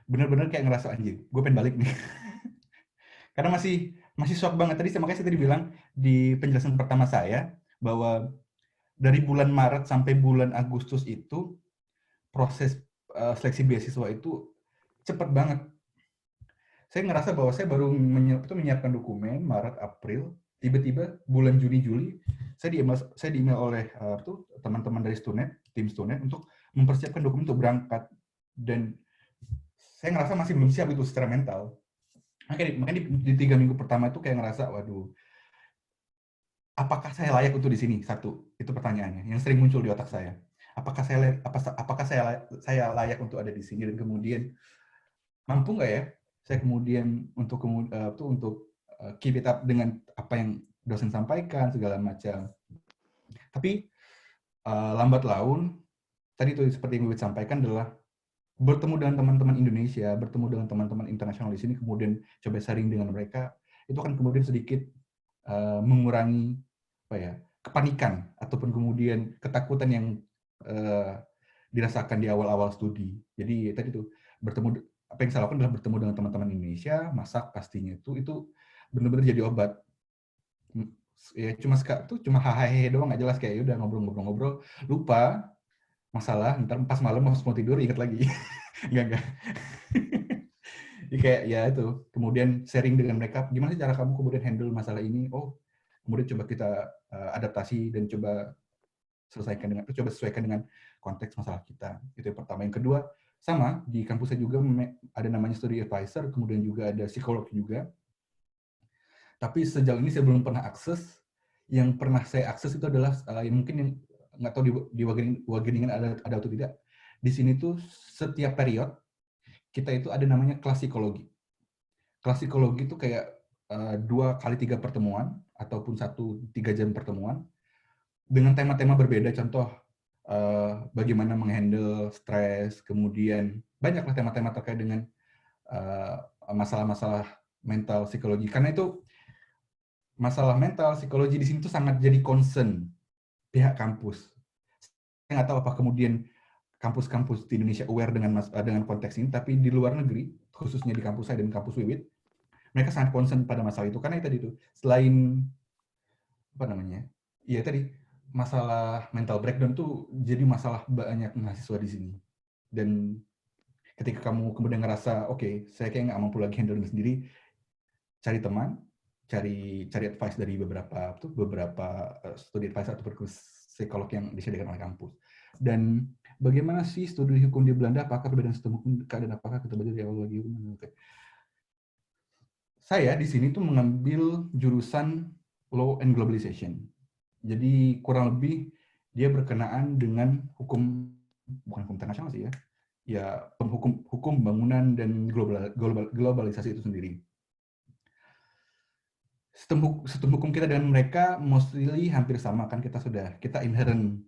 [SPEAKER 4] benar-benar kayak ngerasa anjir, gue pengen balik nih. Karena masih shock banget. Makanya saya tadi bilang di penjelasan pertama saya, bahwa dari bulan Maret sampai bulan Agustus itu proses seleksi beasiswa itu cepat banget. Saya ngerasa bahwa saya baru menyiapkan dokumen Maret April, tiba-tiba bulan Juni Juli saya di email oleh teman-teman dari tim Stunet untuk mempersiapkan dokumen untuk berangkat, dan saya ngerasa masih belum siap itu secara mental. Makanya di 3 minggu pertama itu kayak ngerasa waduh, apakah saya layak untuk di sini? Satu, itu pertanyaannya yang sering muncul di otak saya. Apakah saya layak untuk ada di sini, dan kemudian mampu nggak ya saya kemudian untuk keep it up dengan apa yang dosen sampaikan segala macam. Tapi lambat laun tadi itu seperti yang Wiwit sampaikan adalah bertemu dengan teman-teman Indonesia, bertemu dengan teman-teman internasional di sini, kemudian coba sharing dengan mereka, itu akan kemudian sedikit mengurangi apa ya, kepanikan ataupun kemudian ketakutan yang dirasakan di awal-awal studi. Jadi tadi tuh apa yang saya lakukan adalah bertemu dengan teman-teman Indonesia, masak pastinya itu benar-benar jadi obat. Ya cuma hahaha doang, nggak jelas, kayak udah ngobrol-ngobrol, lupa masalah, ntar pas malam mau tidur ingat lagi. Enggak. Jadi kayak ya itu, kemudian sharing dengan mereka, gimana sih cara kamu kemudian handle masalah ini? Oh, kemudian coba kita adaptasi dan coba sesuaikan dengan konteks masalah kita. Itu yang pertama. Yang kedua, sama di kampus saya juga ada namanya study advisor, kemudian juga ada psikolog juga. Tapi sejauh ini saya belum pernah akses. Yang pernah saya akses itu adalah mungkin yang nggak tahu di Wageningen ada atau tidak. Di sini tuh setiap period kita itu ada namanya kelas psikologi. Kelas psikologi itu kayak 2 kali 3 pertemuan ataupun 1-3 jam pertemuan dengan tema-tema berbeda. Contoh bagaimana menghandle stres, kemudian banyaklah tema-tema terkait dengan masalah-masalah mental psikologi. Karena itu masalah mental psikologi di sini tuh sangat jadi concern pihak kampus. Saya nggak tahu apa kemudian kampus-kampus di Indonesia aware dengan konteks ini, tapi di luar negeri, khususnya di kampus saya dan kampus Wiwit, mereka sangat concern pada masalah itu. Karena tadi itu, selain masalah mental breakdown tuh jadi masalah banyak mahasiswa di sini. Dan ketika kamu kemudian ngerasa, oke, saya kayak nggak mampu lagi handle ini sendiri, cari teman, cari advice dari beberapa studi advisor atau psikolog yang disediakan oleh kampus. Dan bagaimana sih studi hukum di Belanda? Apakah perbedaan sistem hukum dan apakah kita belajar dari awal lagi? Saya di sini tuh mengambil jurusan Law and Globalization. Jadi kurang lebih dia berkenaan dengan bukan hukum internasional sih ya. Ya, hukum bangunan dan globalisasi itu sendiri. Sistem hukum kita dengan mereka mostly hampir sama, kan kita inherent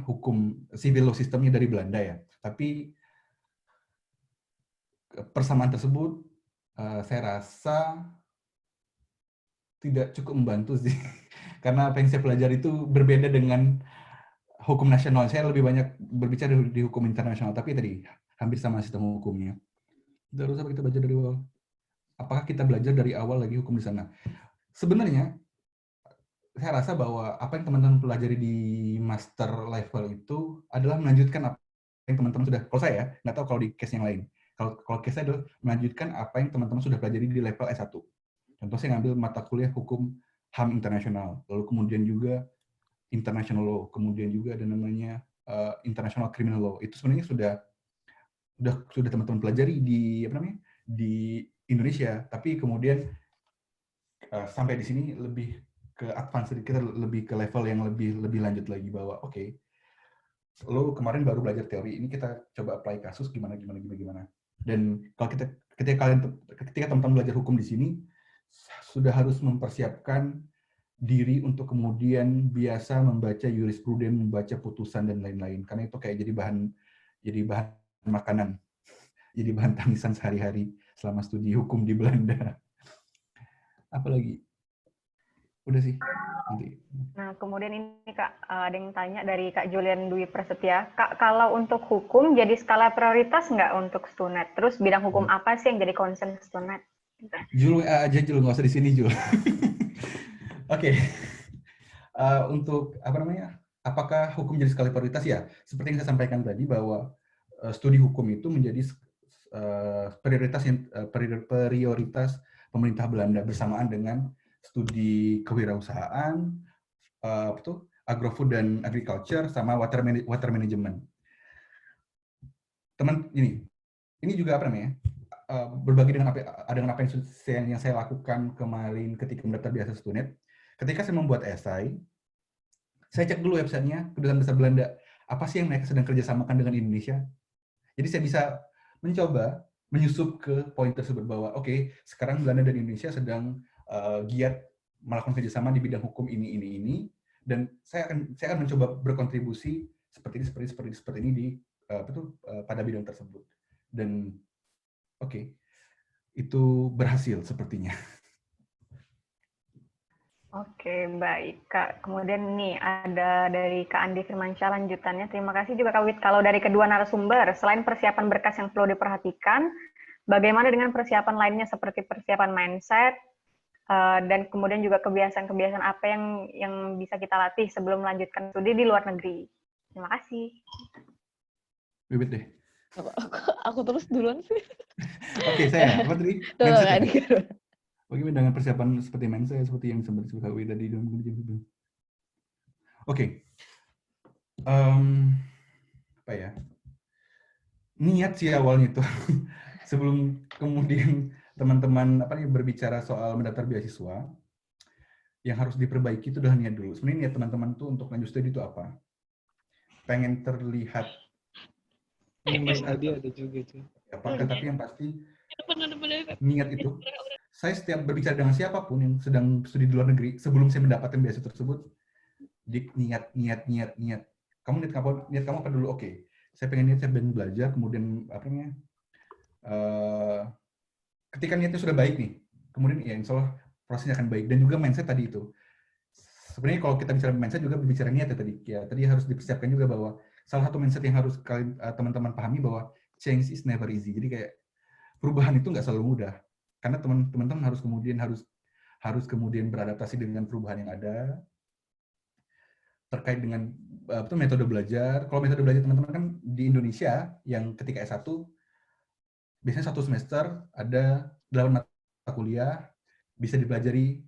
[SPEAKER 4] hukum civil law sistemnya dari Belanda ya. Tapi persamaan tersebut saya rasa tidak cukup membantu sih. Karena apa yang saya pelajari itu berbeda dengan hukum nasional. Saya lebih banyak berbicara di hukum internasional, tapi tadi hampir sama sistem hukumnya. Terus apa kita belajar dari awal? Apakah kita belajar dari awal lagi hukum di sana? Sebenarnya, saya rasa bahwa apa yang teman-teman pelajari di master level itu adalah melanjutkan apa yang teman-teman sudah, kalau saya nggak tahu kalau di case yang lain. Kalau case saya adalah melanjutkan apa yang teman-teman sudah pelajari di level S1. Contoh saya ngambil mata kuliah hukum HAM internasional, lalu kemudian juga international law, kemudian juga ada namanya international criminal law. Itu sebenarnya sudah teman-teman pelajari di Indonesia, tapi kemudian sampai di sini lebih ke advance, kita lebih ke level yang lebih lanjut lagi, bahwa oke, lo kemarin baru belajar teori, ini kita coba apply kasus gimana. Dan kalau ketika teman-teman belajar hukum di sini sudah harus mempersiapkan diri untuk kemudian biasa membaca jurispruden, membaca putusan dan lain-lain, karena itu kayak jadi bahan makanan, jadi bahan tangisan sehari-hari selama studi hukum di Belanda. Apalagi? Udah sih. Nanti.
[SPEAKER 2] Nah, kemudian ini Kak, ada yang tanya dari Kak Julian Dwi Prasetya. Kak, kalau untuk hukum jadi skala prioritas nggak untuk STUNET? Terus bidang hukum apa sih yang jadi concern STUNET?
[SPEAKER 4] Jul aja, Jul, nggak usah di sini, Jul. Oke. Untuk apakah hukum jadi skala prioritas? Ya, seperti yang saya sampaikan tadi, bahwa studi hukum itu menjadi prioritas pemerintah Belanda bersamaan dengan studi kewirausahaan, agrofood dan agriculture, sama water management. Teman ini juga berbagi dengan apa yang saya lakukan kemarin ketika mendaftar di ASES STUNET. Ketika saya membuat esai, saya cek dulu websitenya Kedutaan Besar Belanda, apa sih yang mereka sedang kerjasamakan dengan Indonesia. Jadi saya bisa mencoba menyusup ke poin tersebut, bahwa oke, sekarang Belanda dan Indonesia sedang giat melakukan kerjasama di bidang hukum ini, dan saya akan mencoba berkontribusi seperti ini di pada bidang tersebut. Dan oke, itu berhasil sepertinya.
[SPEAKER 2] Oke, baik Kak. Kemudian nih ada dari Kak Andi Firmansyah lanjutannya. Terima kasih juga Kak Wit. Kalau dari kedua narasumber, selain persiapan berkas yang perlu diperhatikan, bagaimana dengan persiapan lainnya seperti persiapan mindset, dan kemudian juga kebiasaan-kebiasaan apa yang bisa kita latih sebelum melanjutkan studi di luar negeri? Terima kasih.
[SPEAKER 4] Bibit deh.
[SPEAKER 1] Aku terus duluan sih.
[SPEAKER 4] Oke, saya apa tadi?
[SPEAKER 1] Tuh,
[SPEAKER 4] Mindset
[SPEAKER 1] Kak
[SPEAKER 4] ya?
[SPEAKER 1] Dika.
[SPEAKER 4] Bagaimana dengan persiapan seperti mindset, seperti yang sempat disebut Kak Wid tadi dalam kerja itu? Oke. Apa ya? Niat sih awalnya itu. Sebelum kemudian teman-teman berbicara soal mendaftar beasiswa, yang harus diperbaiki itu adalah niat dulu. Sebenarnya niat teman-teman tuh untuk lanjut studi itu apa? Pengen terlihat
[SPEAKER 5] tadi ada juga tuh.
[SPEAKER 4] apakah, tapi yang pasti niat itu. Saya setiap berbicara dengan siapapun yang sedang studi di luar negeri, sebelum saya mendapatkan beasiswa tersebut, niat. Kamu niat kamu apa dulu? Oke, saya pengen belajar, kemudian ketika niatnya sudah baik nih, kemudian ya insya Allah prosesnya akan baik. Dan juga mindset tadi itu. Sebenarnya kalau kita bicara mindset juga berbicara niat ya tadi. Ya tadi harus dipersiapkan juga bahwa salah satu mindset yang harus kalian teman-teman pahami bahwa change is never easy. Jadi kayak perubahan itu nggak selalu mudah. Karena teman-teman harus kemudian beradaptasi dengan perubahan yang ada terkait dengan metode belajar. Kalau metode belajar teman-teman kan di Indonesia yang ketika S1 biasanya 1 semester ada 8 mata kuliah, bisa dipelajari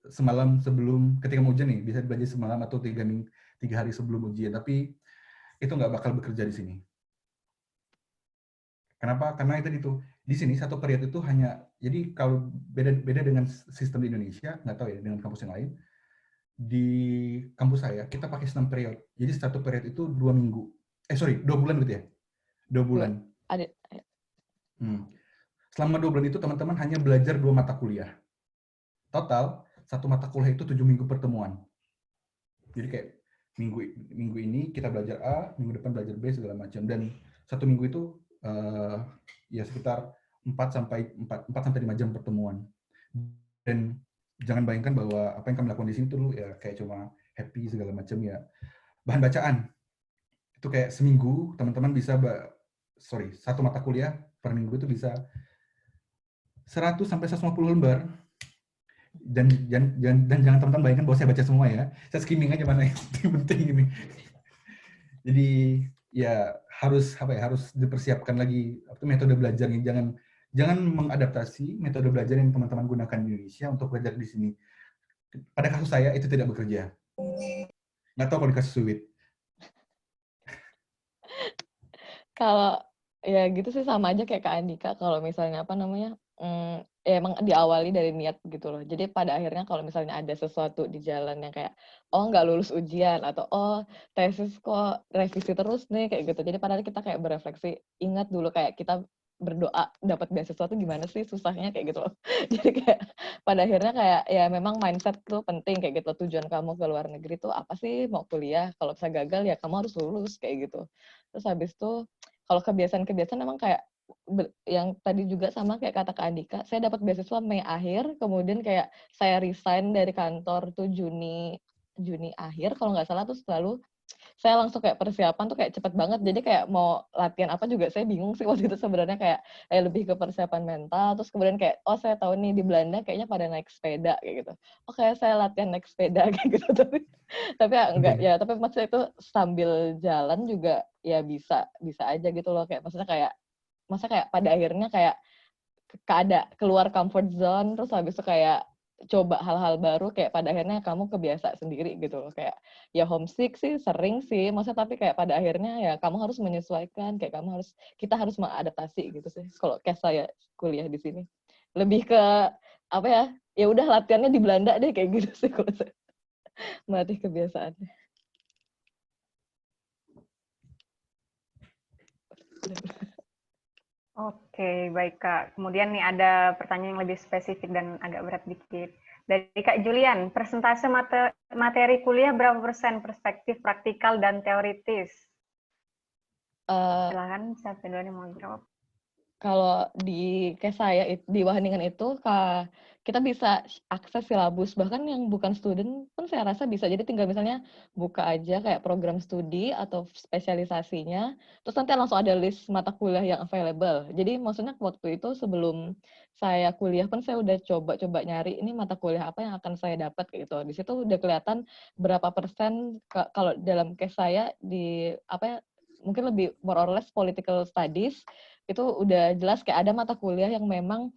[SPEAKER 4] semalam sebelum ketika mau ujian nih, bisa dipelajari semalam atau 3 hari sebelum ujian. Tapi itu nggak bakal bekerja di sini. Kenapa? Karena itu di sini satu periode itu hanya, jadi kalau beda dengan sistem di Indonesia, nggak tahu ya dengan kampus yang lain. Di kampus saya kita pakai sistem periode. Jadi satu periode itu 2 minggu. 2 bulan gitu ya. 2 bulan.
[SPEAKER 1] Ada.
[SPEAKER 4] Selama 2 bulan itu teman-teman hanya belajar 2 mata kuliah. Total satu mata kuliah itu 7 minggu pertemuan. Jadi kayak minggu ini kita belajar A, minggu depan belajar B segala macam, dan 1 minggu itu ya sekitar 4 sampai 5 jam pertemuan. Dan jangan bayangkan bahwa apa yang kamu lakukan di sini tuh ya kayak cuma happy segala macam ya. Bahan bacaan itu kayak seminggu teman-teman bisa satu mata kuliah per minggu itu bisa 100 sampai 150 lembar. Dan jangan teman-teman bayangkan bahwa saya baca semua ya. Saya skimming aja mana yang penting ini. Jadi ya harus dipersiapkan lagi metode belajarnya. Jangan mengadaptasi metode belajar yang teman-teman gunakan di Indonesia untuk belajar di sini. Pada kasus saya itu tidak bekerja. Nggak tahu kalau di kasus Suwit.
[SPEAKER 1] Kalau ya gitu sih sama aja kayak Kak Andika. Kalau misalnya ya emang diawali dari niat gitu loh. Jadi pada akhirnya kalau misalnya ada sesuatu di jalan yang kayak nggak lulus ujian atau tesis kok revisi terus nih kayak gitu. Jadi padahal kita kayak berefleksi, ingat dulu kayak kita berdoa dapat beasiswa tuh gimana sih susahnya kayak gitu loh. Jadi kayak pada akhirnya kayak ya memang mindset tuh penting kayak gitu. Tujuan kamu ke luar negeri tuh apa sih, mau kuliah, kalau bisa gagal ya kamu harus lulus kayak gitu. Terus habis itu kalau kebiasaan-kebiasaan emang kayak yang tadi juga sama kayak kata Kak Andika, saya dapat beasiswa Mei akhir, kemudian kayak saya resign dari kantor tuh Juni akhir kalau nggak salah, terus lalu saya langsung kayak persiapan tuh kayak cepet banget, jadi kayak mau latihan apa juga saya bingung sih waktu itu sebenarnya, kayak lebih ke persiapan mental. Terus kemudian kayak saya tahu nih di Belanda kayaknya pada naik sepeda kayak gitu, kayak saya latihan naik sepeda kayak gitu, tapi enggak ya, tapi maksudnya itu sambil jalan juga ya bisa aja gitu loh, kayak maksudnya kayak pada akhirnya kayak ada keluar comfort zone, terus habis itu kayak coba hal-hal baru, kayak pada akhirnya kamu kebiasa sendiri gitu loh. Kayak ya homesick sih sering sih maksudnya, tapi kayak pada akhirnya ya kamu harus menyesuaikan, kayak kita harus mengadaptasi gitu sih. Kalau kayak saya kuliah di sini lebih ke ya udah latihannya di Belanda deh kayak gitu sih kalau saya melatih kebiasaannya.
[SPEAKER 2] Oke, baik Kak. Kemudian nih ada pertanyaan yang lebih spesifik dan agak berat dikit. Dari Kak Julian, persentase materi kuliah berapa persen perspektif praktikal dan teoritis?
[SPEAKER 1] Eh,
[SPEAKER 2] Silakan siapa dulu yang mau jawab.
[SPEAKER 1] Kalau di kayak saya di Wageningen itu kita bisa akses silabus, bahkan yang bukan student pun saya rasa bisa. Jadi tinggal misalnya buka aja kayak program studi atau spesialisasinya, terus nanti langsung ada list mata kuliah yang available. Jadi maksudnya waktu itu sebelum saya kuliah pun saya udah coba-coba nyari ini mata kuliah apa yang akan saya dapat kayak gitu. Di situ udah kelihatan berapa persen kalau dalam case saya di apa ya, mungkin lebih more or less political studies, itu udah jelas kayak ada mata kuliah yang memang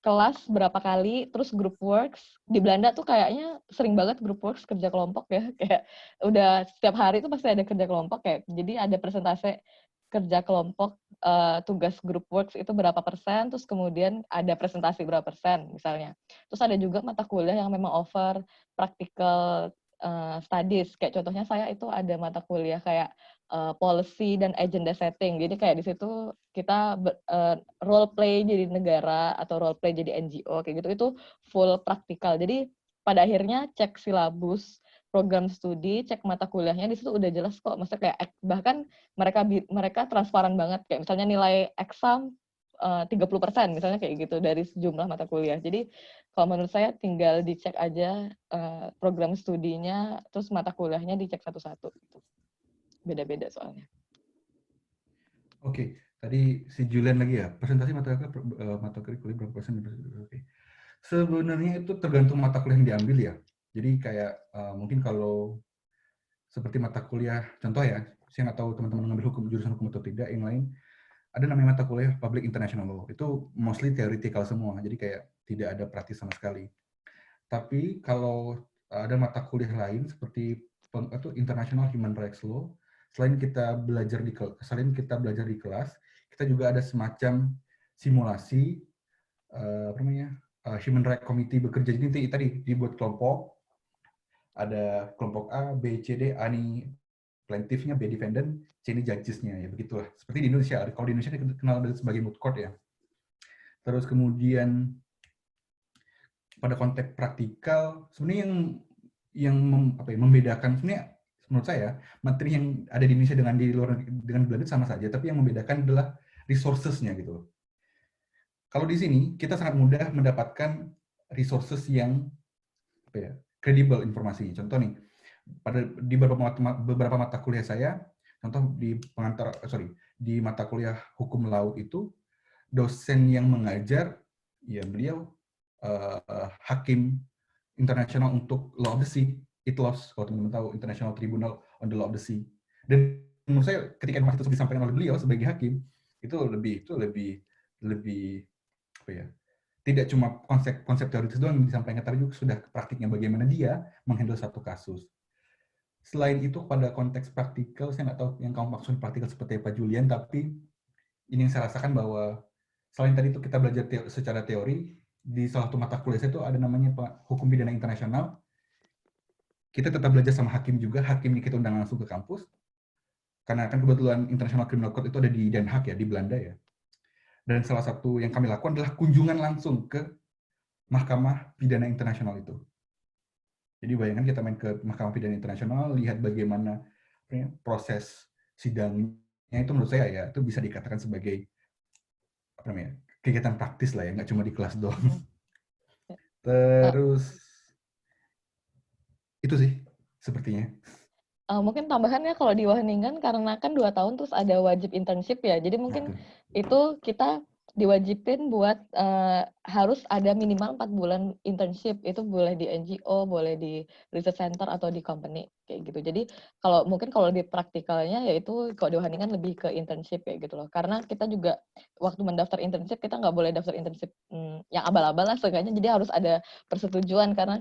[SPEAKER 1] kelas berapa kali, terus group works. Di Belanda tuh kayaknya sering banget group works, kerja kelompok ya. Kayak udah setiap hari tuh pasti ada kerja kelompok kayak. Jadi ada persentase kerja kelompok, tugas group works itu berapa persen, terus kemudian ada presentasi berapa persen misalnya. Terus ada juga mata kuliah yang memang offer practical studies. Kayak contohnya saya itu ada mata kuliah kayak policy dan agenda setting. Jadi kayak di situ kita role play jadi negara atau role play jadi NGO kayak gitu, itu full praktikal. Jadi pada akhirnya cek silabus, program studi, cek mata kuliahnya di situ udah jelas kok. Maksudnya kayak bahkan mereka transparan banget, kayak misalnya nilai exam 30% misalnya kayak gitu dari sejumlah mata kuliah. Jadi kalau menurut saya tinggal dicek aja program studinya, terus mata kuliahnya dicek satu-satu gitu. Beda-beda soalnya.
[SPEAKER 4] Oke, tadi si Julian lagi ya, presentasi mata kuliah berapa persen? Oke. Sebenarnya itu tergantung mata kuliah yang diambil ya. Jadi kayak mungkin kalau seperti mata kuliah, contoh ya, saya nggak tahu teman-teman ngambil jurusan hukum atau tidak, yang lain, ada namanya mata kuliah Public International Law. Itu mostly theoretical semua, jadi kayak tidak ada praktis sama sekali. Tapi kalau ada mata kuliah lain seperti International Human Rights Law, selain kita belajar di kelas, kita juga ada semacam simulasi Human Rights Committee bekerja. Jadi tadi dibuat kelompok, ada kelompok A, B, C, D, A ini plaintiff-nya, B defendant, C ini judges-nya, ya begitulah. Seperti di Indonesia, kalau di Indonesia dikenal sebagai moot court ya. Terus kemudian pada konteks praktikal, sebenarnya yang membedakan sebenarnya menurut saya materi yang ada di Indonesia dengan di luar dengan Belanda sama saja, tapi yang membedakan adalah resources-nya gitu. Kalau di sini kita sangat mudah mendapatkan resources yang kredibel informasinya. Contoh nih, di beberapa mata kuliah saya, contoh di mata kuliah hukum laut itu, dosen yang mengajar, ya beliau hakim internasional untuk Law of the Sea, ITLOS, kalau teman-teman tahu, International Tribunal on the Law of the Sea. Dan menurut saya ketika informasi itu disampaikan oleh beliau sebagai hakim, itu lebih apa ya? Tidak cuma konsep teoritis doang yang disampaikan, tapi juga sudah praktiknya bagaimana dia menghandle satu kasus. Selain itu pada konteks praktikal, saya nggak tahu yang kamu maksud praktikal seperti Pak Julian, tapi ini yang saya rasakan bahwa selain tadi itu kita belajar secara teori, di salah satu mata kuliah itu ada namanya hukum pidana internasional. Kita tetap belajar sama hakim juga, hakimnya kita undang langsung ke kampus, karena kan kebetulan International Criminal Court itu ada di Den Haag ya, di Belanda ya. Dan salah satu yang kami lakukan adalah kunjungan langsung ke Mahkamah Pidana Internasional itu. Jadi bayangkan kita main ke Mahkamah Pidana Internasional, lihat bagaimana proses sidangnya, itu menurut saya ya, itu bisa dikatakan sebagai kegiatan praktis lah ya, nggak cuma di kelas doang. Terus itu sih sepertinya.
[SPEAKER 1] Mungkin tambahannya kalau di Wageningen karena kan 2 tahun terus ada wajib internship ya, jadi mungkin itu kita diwajibin buat harus ada minimal 4 bulan internship, itu boleh di NGO, boleh di research center atau di company kayak gitu. Jadi kalau di praktikalnya yaitu kalau di Wageningen lebih ke internship kayak gitu loh, karena kita juga waktu mendaftar internship kita nggak boleh daftar internship yang abal-abal lah seenggaknya, jadi harus ada persetujuan karena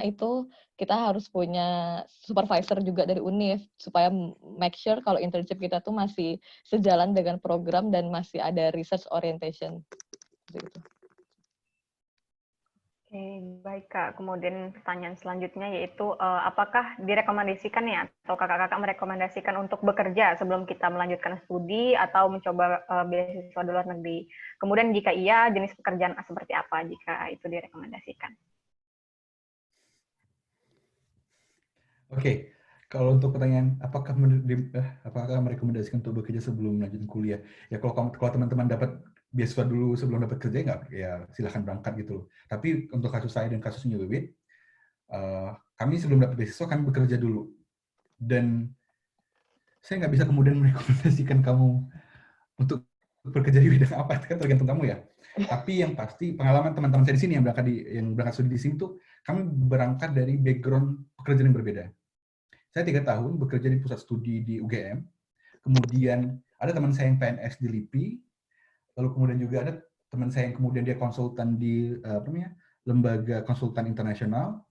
[SPEAKER 1] itu kita harus punya supervisor juga dari UNIF supaya make sure kalau internship kita tuh masih sejalan dengan program dan masih ada research orientation. Gitu.
[SPEAKER 2] Oke, baik Kak. Kemudian pertanyaan selanjutnya yaitu apakah direkomendasikan ya atau kakak-kakak merekomendasikan untuk bekerja sebelum kita melanjutkan studi atau mencoba beasiswa di luar negeri? Kemudian jika iya, jenis pekerjaan seperti apa jika itu direkomendasikan?
[SPEAKER 4] Oke, Kalau untuk pertanyaan, apakah merekomendasikan untuk bekerja sebelum lanjut kuliah? Ya kalau teman-teman dapat beasiswa dulu sebelum dapat kerja, nggak, ya silahkan berangkat gitu loh. Tapi untuk kasus saya dan kasusnya Wiwit, kami sebelum dapat beasiswa kami bekerja dulu. Dan saya nggak bisa kemudian merekomendasikan kamu untuk bekerja di bidang apa, itu kan tergantung kamu ya. Tapi yang pasti pengalaman teman-teman saya di sini yang berangkat studi di sini tuh, kami berangkat dari background pekerjaan yang berbeda. Saya 3 tahun bekerja di pusat studi di UGM, kemudian ada teman saya yang PNS di LIPI, lalu kemudian juga ada teman saya yang kemudian dia konsultan di lembaga konsultan internasional,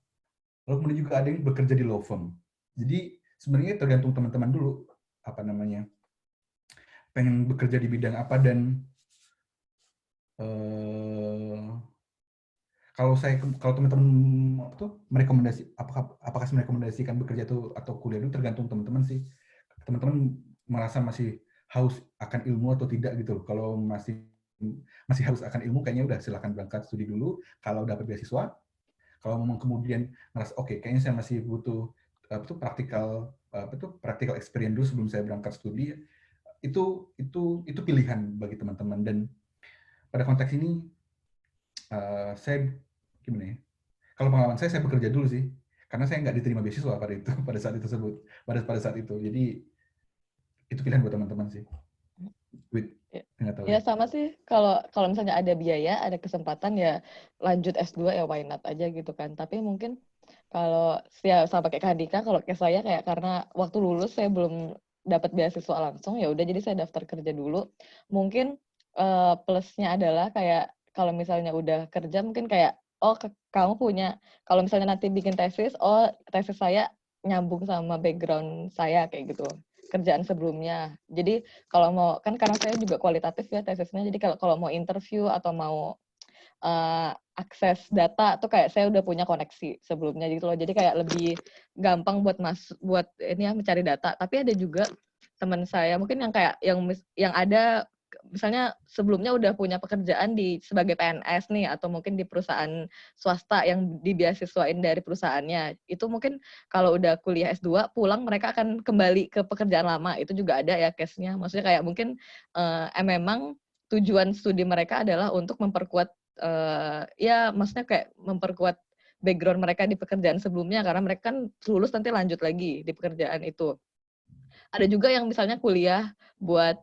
[SPEAKER 4] lalu kemudian juga ada yang bekerja di law firm. Jadi sebenarnya tergantung teman-teman dulu pengen bekerja di bidang apa, dan kalau teman-teman apakah saya merekomendasikan bekerja atau kuliah itu tergantung teman-teman sih. Teman-teman merasa masih haus akan ilmu atau tidak gitu loh. Kalau masih haus akan ilmu, kayaknya udah silakan berangkat studi dulu kalau dapat beasiswa. Kalau memang kemudian merasa oke, kayaknya saya masih butuh practical experience dulu sebelum saya berangkat studi, itu pilihan bagi teman-teman. Dan pada konteks ini saya gimana ya? Kalau pengalaman saya bekerja dulu sih, karena saya nggak diterima beasiswa pada saat itu. Jadi itu pilihan buat teman-teman sih. Nggak tahu
[SPEAKER 1] Ya sama sih, kalau misalnya ada biaya, ada kesempatan ya lanjut S2 ya why not aja gitu kan. Tapi mungkin kalau ya sama kayak Kak Handika, kalau kayak saya kayak karena waktu lulus saya belum dapat beasiswa langsung, ya udah jadi saya daftar kerja dulu. Mungkin plusnya adalah kayak kalau misalnya udah kerja mungkin kayak kamu punya, kalau misalnya nanti bikin tesis, tesis saya nyambung sama background saya kayak gitu, kerjaan sebelumnya. Jadi kalau mau, kan karena saya juga kualitatif ya tesisnya, jadi kalau mau interview atau mau akses data tuh kayak saya udah punya koneksi sebelumnya gitu loh. Jadi kayak lebih gampang buat ini ya mencari data. Tapi ada juga teman saya mungkin yang kayak yang ada misalnya sebelumnya udah punya pekerjaan sebagai PNS nih, atau mungkin di perusahaan swasta yang dibeasiswain dari perusahaannya. Itu mungkin kalau udah kuliah S2 pulang mereka akan kembali ke pekerjaan lama. Itu juga ada ya case-nya. Maksudnya kayak mungkin memang tujuan studi mereka adalah untuk memperkuat ya maksudnya kayak memperkuat background mereka di pekerjaan sebelumnya, karena mereka kan lulus nanti lanjut lagi di pekerjaan itu. Ada juga yang misalnya kuliah buat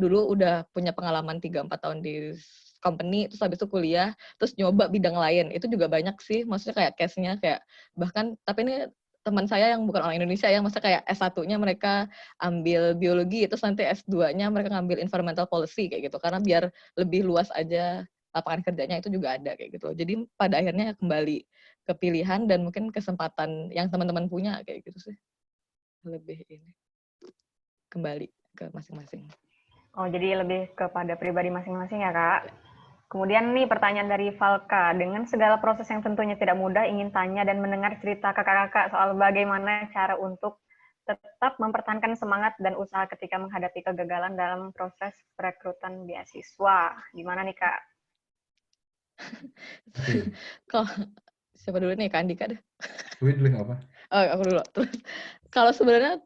[SPEAKER 1] dulu udah punya pengalaman 3-4 tahun di company, terus habis itu kuliah, terus nyoba bidang lain. Itu juga banyak sih, maksudnya kayak case-nya kayak bahkan, tapi ini teman saya yang bukan orang Indonesia ya, maksudnya kayak S1-nya mereka ambil biologi, terus nanti S2-nya mereka ngambil environmental policy kayak gitu, karena biar lebih luas aja lapangan kerjanya, itu juga ada kayak gitu. Jadi pada akhirnya kembali ke pilihan dan mungkin kesempatan yang teman-teman punya kayak gitu sih. Lebih ini kembali ke masing-masing.
[SPEAKER 2] Oh, jadi lebih kepada pribadi masing-masing ya, Kak. Kemudian nih pertanyaan dari Valka, dengan segala proses yang tentunya tidak mudah, ingin tanya dan mendengar cerita kakak-kakak soal bagaimana cara untuk tetap mempertahankan semangat dan usaha ketika menghadapi kegagalan dalam proses perekrutan beasiswa. Gimana nih, Kak?
[SPEAKER 1] Kalau siapa dulu nih, Kak Andika deh.
[SPEAKER 4] Dulu nggak apa?
[SPEAKER 1] Oh, aku dulu. Terus kalau sebenarnya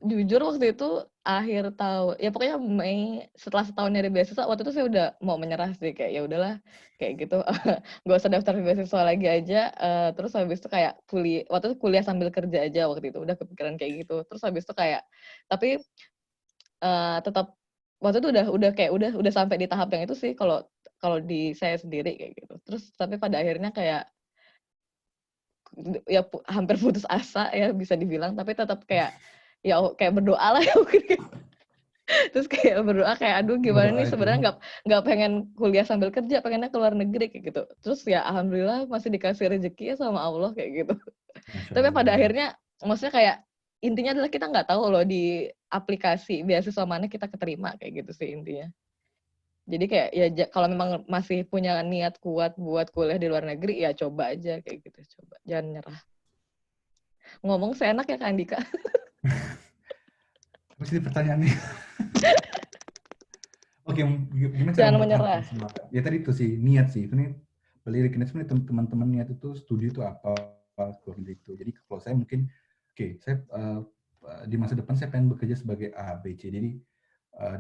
[SPEAKER 1] jujur waktu itu akhir tahun, ya pokoknya Mei, setelah setahun dari beasiswa, waktu itu saya udah mau menyerah sih, kayak ya udahlah kayak gitu, nggak usah daftar beasiswa lagi aja. Terus habis itu kayak waktu itu kuliah sambil kerja aja waktu itu, udah kepikiran kayak gitu. Terus habis itu kayak, tapi tetap waktu itu udah sampai di tahap yang itu sih kalau di saya sendiri kayak gitu. Terus tapi pada akhirnya kayak ya hampir putus asa ya bisa dibilang, tapi tetap kayak ya kayak berdoa lah ya. Terus kayak berdoa kayak aduh gimana nih, sebenarnya nggak pengen kuliah sambil kerja, pengennya keluar negeri kayak gitu. Terus ya alhamdulillah masih dikasih rezeki ya sama Allah kayak gitu. Tapi pada akhirnya maksudnya kayak intinya adalah kita nggak tahu loh di aplikasi beasiswa mana kita keterima kayak gitu sih intinya. Jadi kayak ya kalau memang masih punya niat kuat buat kuliah di luar negeri ya coba aja kayak gitu, coba jangan nyerah. Ngomong seenak ya Kak Andika.
[SPEAKER 4] Mesti pertanyaannya. Oke, gimana cara
[SPEAKER 1] Jangan menyerah.
[SPEAKER 4] Ya tadi itu sih niat sih. Ini balik ini sebenarnya teman-teman niat itu studi itu apa seperti itu. Jadi kalau saya mungkin saya di masa depan saya pengen bekerja sebagai A, B, C. Jadi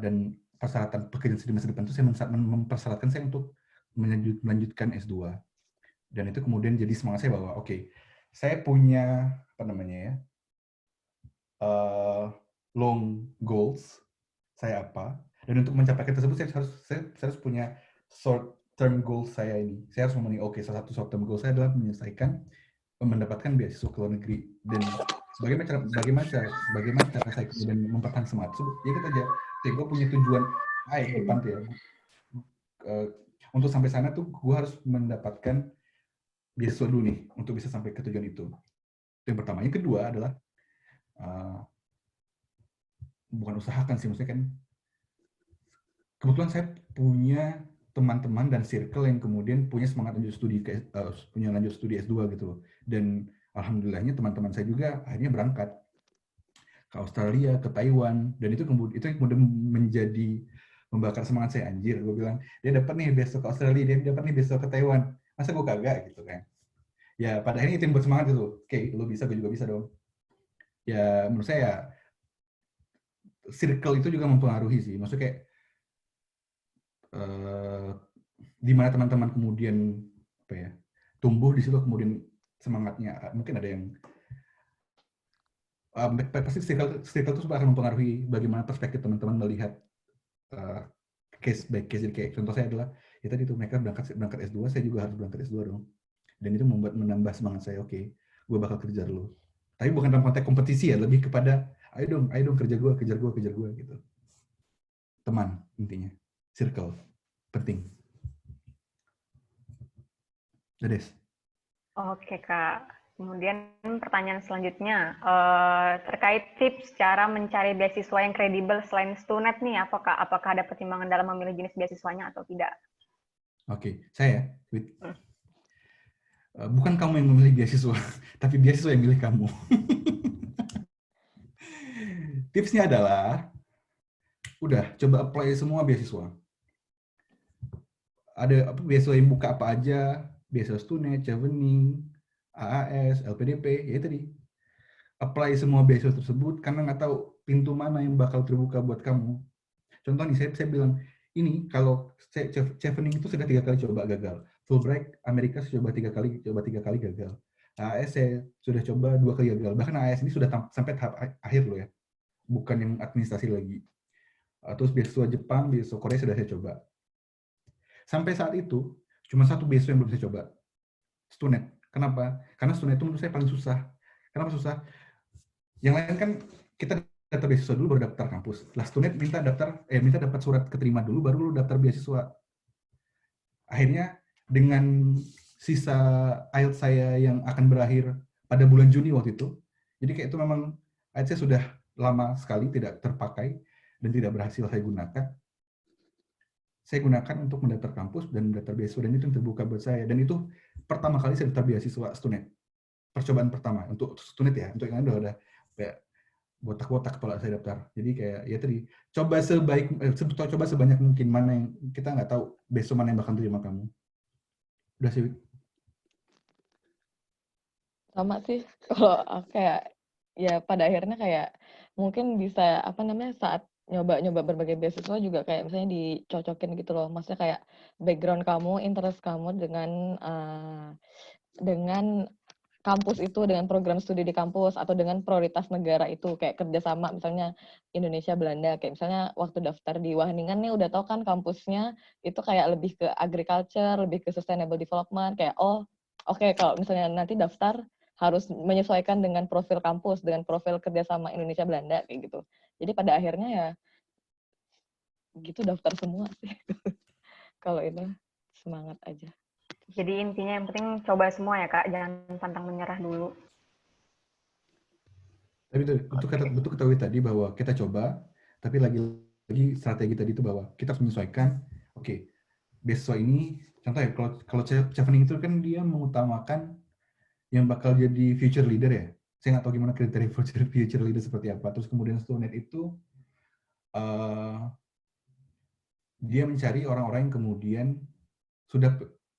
[SPEAKER 4] dan persyaratan pekerjaan di masa depan itu saya mempersyaratkan saya untuk melanjutkan S2. Dan itu kemudian jadi semangat saya bahwa oke, saya punya long goals saya apa, dan untuk mencapai tersebut saya harus punya short term goals saya ini. Saya harus memenuhi salah satu short term goals saya adalah mendapatkan beasiswa ke luar negeri. Dan bagaimana cara saya kemudian mempertahankan semangat tersebut? Ya itu aja. Gue punya tujuan ke depan tuh ya. Untuk sampai sana tuh gue harus mendapatkan beasiswa dulu nih untuk bisa sampai ke tujuan itu. Yang pertama. Yang kedua adalah bukan usahakan sih, maksudnya kan kebetulan saya punya teman-teman dan circle yang kemudian punya semangat lanjut studi S2 gitu. Dan alhamdulillahnya teman-teman saya juga akhirnya berangkat ke Australia, ke Taiwan, dan itu kemudian menjadi membakar semangat saya. Anjir, gue bilang, dia dapat nih besok ke Australia, dia dapat nih besok ke Taiwan. Masa gue kagak gitu kan. Ya pada akhirnya itu yang buat semangat itu. Oke, lo bisa, gue juga bisa dong. Ya menurut saya circle itu juga mempengaruhi sih. Maksudnya kayak di mana teman-teman kemudian tumbuh di situ, kemudian semangatnya mungkin ada yang pasti circle itu akan mempengaruhi bagaimana perspektif teman-teman melihat case by case. Jadi kayak contoh saya adalah ya tadi tuh mereka berangkat S2, saya juga harus berangkat S2 dong. Dan itu menambah semangat saya. Oke, gue bakal kejar lo. Tapi bukan dalam konteks kompetisi ya, lebih kepada ayo dong kejar gue gitu. Teman intinya, circle penting. Dades.
[SPEAKER 2] Oke Kak. Kemudian pertanyaan selanjutnya terkait tips cara mencari beasiswa yang kredibel selain Stunet nih, apakah ada pertimbangan dalam memilih jenis beasiswanya atau tidak?
[SPEAKER 4] Oke, saya bukan kamu yang memilih beasiswa, tapi beasiswa yang milih kamu. Tipsnya adalah udah coba apply semua beasiswa. Ada beasiswa yang buka apa aja, beasiswa Stunet, Chevening, AAS, LPDP, ya tadi. Apply semua beasiswa tersebut karena nggak tahu pintu mana yang bakal terbuka buat kamu. Contoh nih, saya bilang, ini kalau Chevening itu sudah 3 kali coba gagal. Fulbright Amerika sudah coba 3 kali gagal. AAS saya sudah coba 2 kali gagal. Bahkan AAS ini sudah sampai tahap akhir loh ya. Bukan yang administrasi lagi. Terus beasiswa Jepang, beasiswa Korea sudah saya coba. Sampai saat itu, cuma satu beasiswa yang belum saya coba. Stunet. Kenapa? Karena Stunet itu menurut saya paling susah. Kenapa susah? Yang lain kan kita daftar beasiswa dulu baru daftar kampus. Lah Stunet minta dapat surat keterima dulu baru lu daftar beasiswa. Akhirnya dengan sisa IELTS saya yang akan berakhir pada bulan Juni waktu itu. Jadi kayak itu memang IELTS saya sudah lama sekali tidak terpakai dan tidak berhasil saya gunakan. Saya gunakan untuk mendaftar kampus dan mendaftar beasiswa, dan itu yang terbuka buat saya. Dan itu pertama kali saya daftar beasiswa Stunet. Percobaan pertama untuk Stunet ya. Untuk yang lain udah kayak botak-botak kepala saya daftar. Jadi kayak ya tadi coba sebanyak mungkin, mana yang kita nggak tahu besok mana yang bakal terima kamu. Udah sih.
[SPEAKER 1] Sama sih, kalau kayak ya pada akhirnya kayak mungkin bisa saat nyoba berbagai beasiswa juga kayak misalnya dicocokin gitu loh. Maksudnya kayak background kamu, interest kamu dengan kampus itu, dengan program studi di kampus, atau dengan prioritas negara itu, kayak kerjasama misalnya Indonesia Belanda. Kayak misalnya waktu daftar di Wageningen nih udah tau kan kampusnya itu kayak lebih ke agriculture, lebih ke sustainable development. Kayak oke, kalau misalnya nanti daftar harus menyesuaikan dengan profil kampus, dengan profil kerjasama Indonesia Belanda kayak gitu. Jadi pada akhirnya ya gitu daftar semua sih. Kalau itu semangat aja.
[SPEAKER 2] Jadi intinya yang penting coba semua ya Kak, jangan pantang menyerah dulu.
[SPEAKER 4] Tapi betul ketahui tadi bahwa kita coba, tapi lagi strategi tadi itu bahwa kita harus menyesuaikan. Oke, beasiswa ini, contoh ya, kalau Chevening itu kan dia mengutamakan yang bakal jadi future leader ya. Saya nggak tahu gimana kriteria future leader seperti apa. Terus kemudian Stunet itu dia mencari orang-orang yang kemudian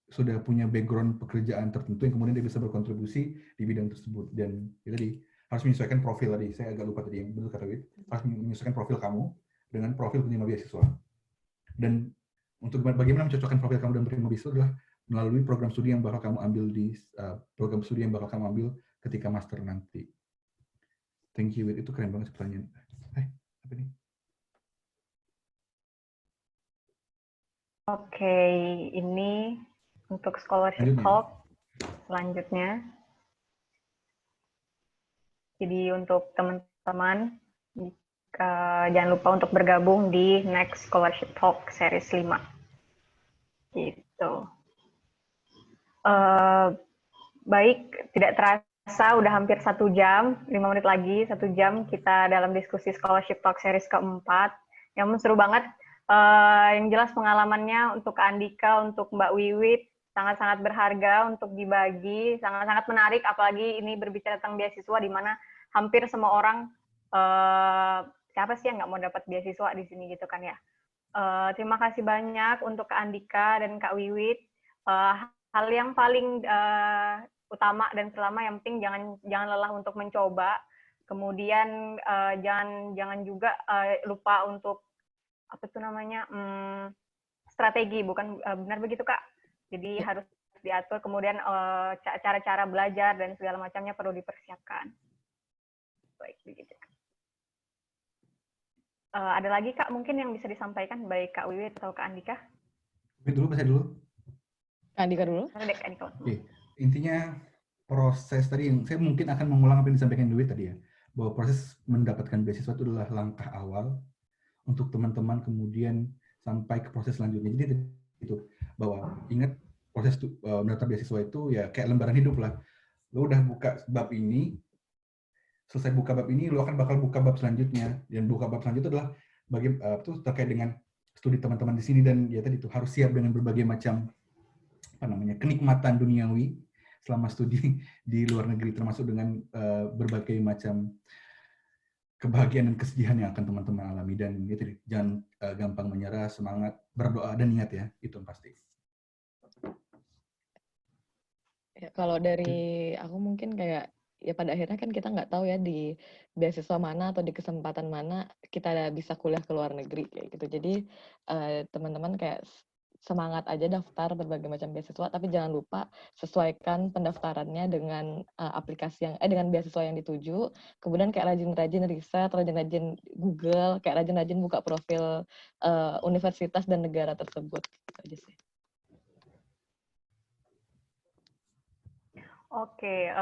[SPEAKER 4] sudah punya background pekerjaan tertentu yang kemudian dia bisa berkontribusi di bidang tersebut. Dan ya tadi harus menyesuaikan profil tadi. Saya agak lupa tadi yang benar kata Wid. Harus menyesuaikan profil kamu dengan profil penerima beasiswa. Dan untuk bagaimana mencocokkan profil kamu dan penerima beasiswa adalah melalui program studi yang bakal kamu ambil ketika master nanti. Thank you, Wid. Itu keren banget pertanyaan. Apa ini?
[SPEAKER 2] Oke, ini untuk scholarship talk selanjutnya. Jadi untuk teman-teman, jangan lupa untuk bergabung di Next Scholarship Talk Series 5. Gitu. Baik, tidak terasa udah hampir 1 jam, 5 menit lagi, 1 jam kita dalam diskusi Scholarship Talk Series keempat. Yang seru banget. Yang jelas pengalamannya untuk Kak Andika, untuk Mbak Wiwit, sangat-sangat berharga untuk dibagi, sangat-sangat menarik, apalagi ini berbicara tentang beasiswa, di mana hampir semua orang, siapa sih yang nggak mau dapat beasiswa di sini gitu kan ya. Terima kasih banyak untuk Kak Andika dan Kak Wiwit. Hal yang paling utama dan pertama yang penting jangan lelah untuk mencoba. Kemudian jangan juga lupa untuk strategi, bukan benar begitu Kak? Jadi harus diatur, kemudian cara-cara belajar dan segala macamnya perlu dipersiapkan. Baik, begitu. Ada lagi Kak mungkin yang bisa disampaikan, baik Kak Wiwit atau Kak Andika?
[SPEAKER 4] Saya dulu.
[SPEAKER 1] Kak Andika dulu.
[SPEAKER 4] Oke. Intinya proses tadi, saya mungkin akan mengulang apa yang disampaikan Wiwit tadi ya, bahwa proses mendapatkan beasiswa itu adalah langkah awal untuk teman-teman kemudian sampai ke proses selanjutnya. Jadi itu bahwa ingat proses mendaftar beasiswa itu ya kayak lembaran hidup lah. Lo udah buka bab ini, selesai buka bab ini, lo akan bakal buka bab selanjutnya, dan buka bab selanjutnya adalah terkait dengan studi teman-teman di sini, dan ya tadi itu harus siap dengan berbagai macam kenikmatan duniawi selama studi di luar negeri, termasuk dengan berbagai macam kebahagiaan dan kesedihan yang akan teman-teman alami. Dan gitu, jangan gampang menyerah, semangat, berdoa, dan ingat ya, itu pasti.
[SPEAKER 1] Ya, kalau dari aku mungkin kayak, ya pada akhirnya kan kita nggak tahu ya di beasiswa mana atau di kesempatan mana kita bisa kuliah ke luar negeri kayak gitu. Jadi teman-teman kayak semangat aja daftar berbagai macam beasiswa, tapi jangan lupa sesuaikan pendaftarannya dengan aplikasi dengan beasiswa yang dituju. Kemudian kayak rajin-rajin riset, rajin-rajin Google, kayak rajin-rajin buka profil universitas dan negara tersebut. Gitu aja sih.
[SPEAKER 2] Oke,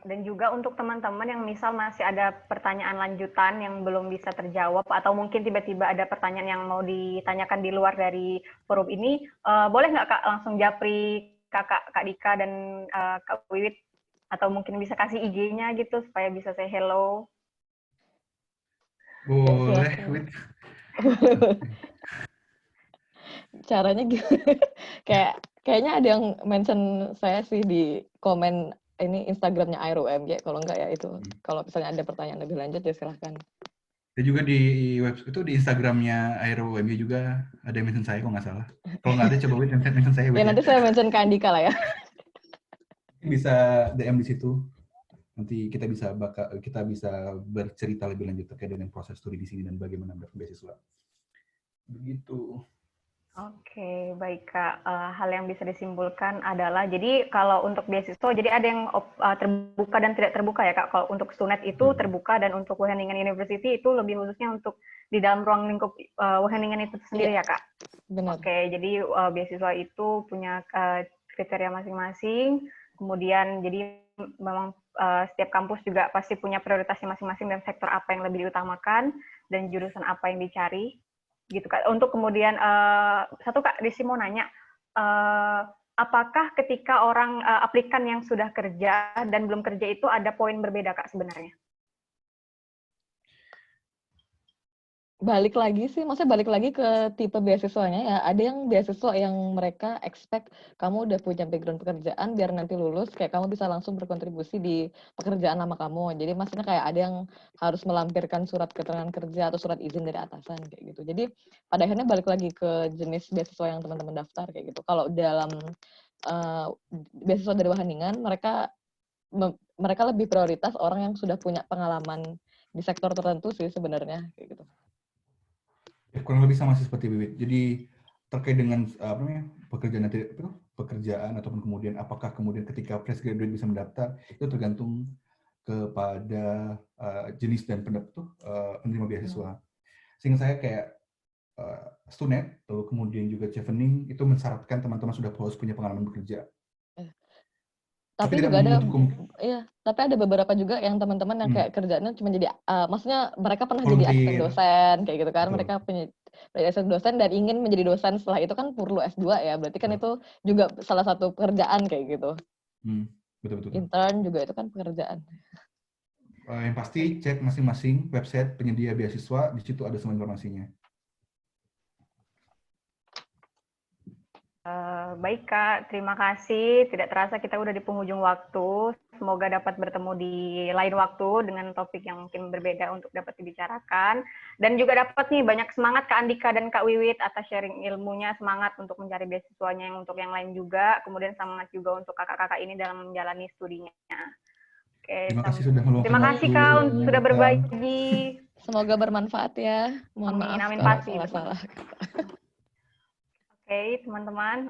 [SPEAKER 2] dan juga untuk teman-teman yang misal masih ada pertanyaan lanjutan yang belum bisa terjawab, atau mungkin tiba-tiba ada pertanyaan yang mau ditanyakan di luar dari forum ini, boleh nggak Kak langsung japri Kak Dika dan Kak Wiwit, atau mungkin bisa kasih IG-nya gitu supaya bisa say hello?
[SPEAKER 4] Boleh, Wit.
[SPEAKER 1] Caranya gimana? Kayaknya ada yang mention saya sih di komen ini Instagramnya AeroUMY. Kalau enggak ya itu. Kalau misalnya ada pertanyaan lebih lanjut ya silahkan.
[SPEAKER 4] Dan juga di website itu, di Instagramnya AeroUMY juga ada yang mention saya, kalau nggak salah. Kalau nggak ada, coba Wit mention saya.
[SPEAKER 1] Ya nanti saya mention ke Andika lah ya.
[SPEAKER 4] Bisa DM di situ. Nanti kita bisa bercerita lebih lanjut terkait dengan proses studi di sini dan bagaimana mendapatkan beasiswa. Begitu.
[SPEAKER 2] Oke, baik Kak. Hal yang bisa disimpulkan adalah, jadi kalau untuk beasiswa, jadi ada yang terbuka dan tidak terbuka ya Kak. Kalau untuk SUNET itu terbuka, dan untuk Wageningen University itu lebih khususnya untuk di dalam ruang lingkup Wageningen itu sendiri ya Kak?
[SPEAKER 1] Benar.
[SPEAKER 2] Oke, jadi beasiswa itu punya kriteria masing-masing. Kemudian jadi memang setiap kampus juga pasti punya prioritasnya masing-masing dan sektor apa yang lebih diutamakan dan jurusan apa yang dicari. Gitu Kak. Untuk kemudian satu Kak, Desi mau nanya, apakah ketika orang aplikan yang sudah kerja dan belum kerja itu ada poin berbeda Kak sebenarnya?
[SPEAKER 1] Balik lagi sih, maksudnya balik lagi ke tipe beasiswanya ya. Ada yang beasiswa yang mereka expect kamu udah punya background pekerjaan biar nanti lulus kayak kamu bisa langsung berkontribusi di pekerjaan lama kamu. Jadi maksudnya kayak ada yang harus melampirkan surat keterangan kerja atau surat izin dari atasan kayak gitu. Jadi pada akhirnya balik lagi ke jenis beasiswa yang teman-teman daftar kayak gitu. Kalau dalam beasiswa dari Wageningen, mereka mereka lebih prioritas orang yang sudah punya pengalaman di sektor tertentu sih sebenarnya kayak gitu.
[SPEAKER 4] Ya, kurang lebih sama sih seperti Wiwit. Jadi terkait dengan pekerjaan ataupun kemudian apakah kemudian ketika fresh graduate bisa mendaftar, itu tergantung kepada jenis dan penerima beasiswa. Sehingga saya kayak Stunet, lalu kemudian juga Chevening itu mensyaratkan teman-teman sudah harus punya pengalaman bekerja.
[SPEAKER 1] Tapi
[SPEAKER 4] tidak
[SPEAKER 1] juga ada,
[SPEAKER 4] menutup
[SPEAKER 1] tapi ada beberapa juga yang teman-teman yang kayak kerjaannya cuma jadi, maksudnya mereka pernah jadi
[SPEAKER 4] volunteer.
[SPEAKER 1] asisten dosen kayak gitu kan,
[SPEAKER 4] Betul.
[SPEAKER 1] mereka punya asisten dosen dan ingin menjadi dosen setelah itu kan perlu S2 ya, berarti kan itu juga salah satu pekerjaan kayak gitu.
[SPEAKER 4] Betul.
[SPEAKER 1] Intern juga itu kan pekerjaan.
[SPEAKER 4] Yang pasti cek masing-masing website penyedia beasiswa, di situ ada semua informasinya.
[SPEAKER 2] Baik Kak, terima kasih. Tidak terasa kita udah di penghujung waktu. Semoga dapat bertemu di lain waktu dengan topik yang mungkin berbeda untuk dapat dibicarakan. Dan juga dapat nih banyak semangat Kak Andika dan Kak Wiwit atas sharing ilmunya, semangat untuk mencari beasiswanya yang untuk yang lain juga. Kemudian semangat juga untuk kakak-kakak ini dalam menjalani studinya. Oke,
[SPEAKER 4] terima kasih sudah meluangkan
[SPEAKER 2] terima kasih Kak sudah berbagi.
[SPEAKER 1] Semoga bermanfaat ya. Mohon maaf
[SPEAKER 2] Amin,
[SPEAKER 1] kalau
[SPEAKER 2] pasti.
[SPEAKER 1] salah-salah.
[SPEAKER 2] Oke, teman-teman.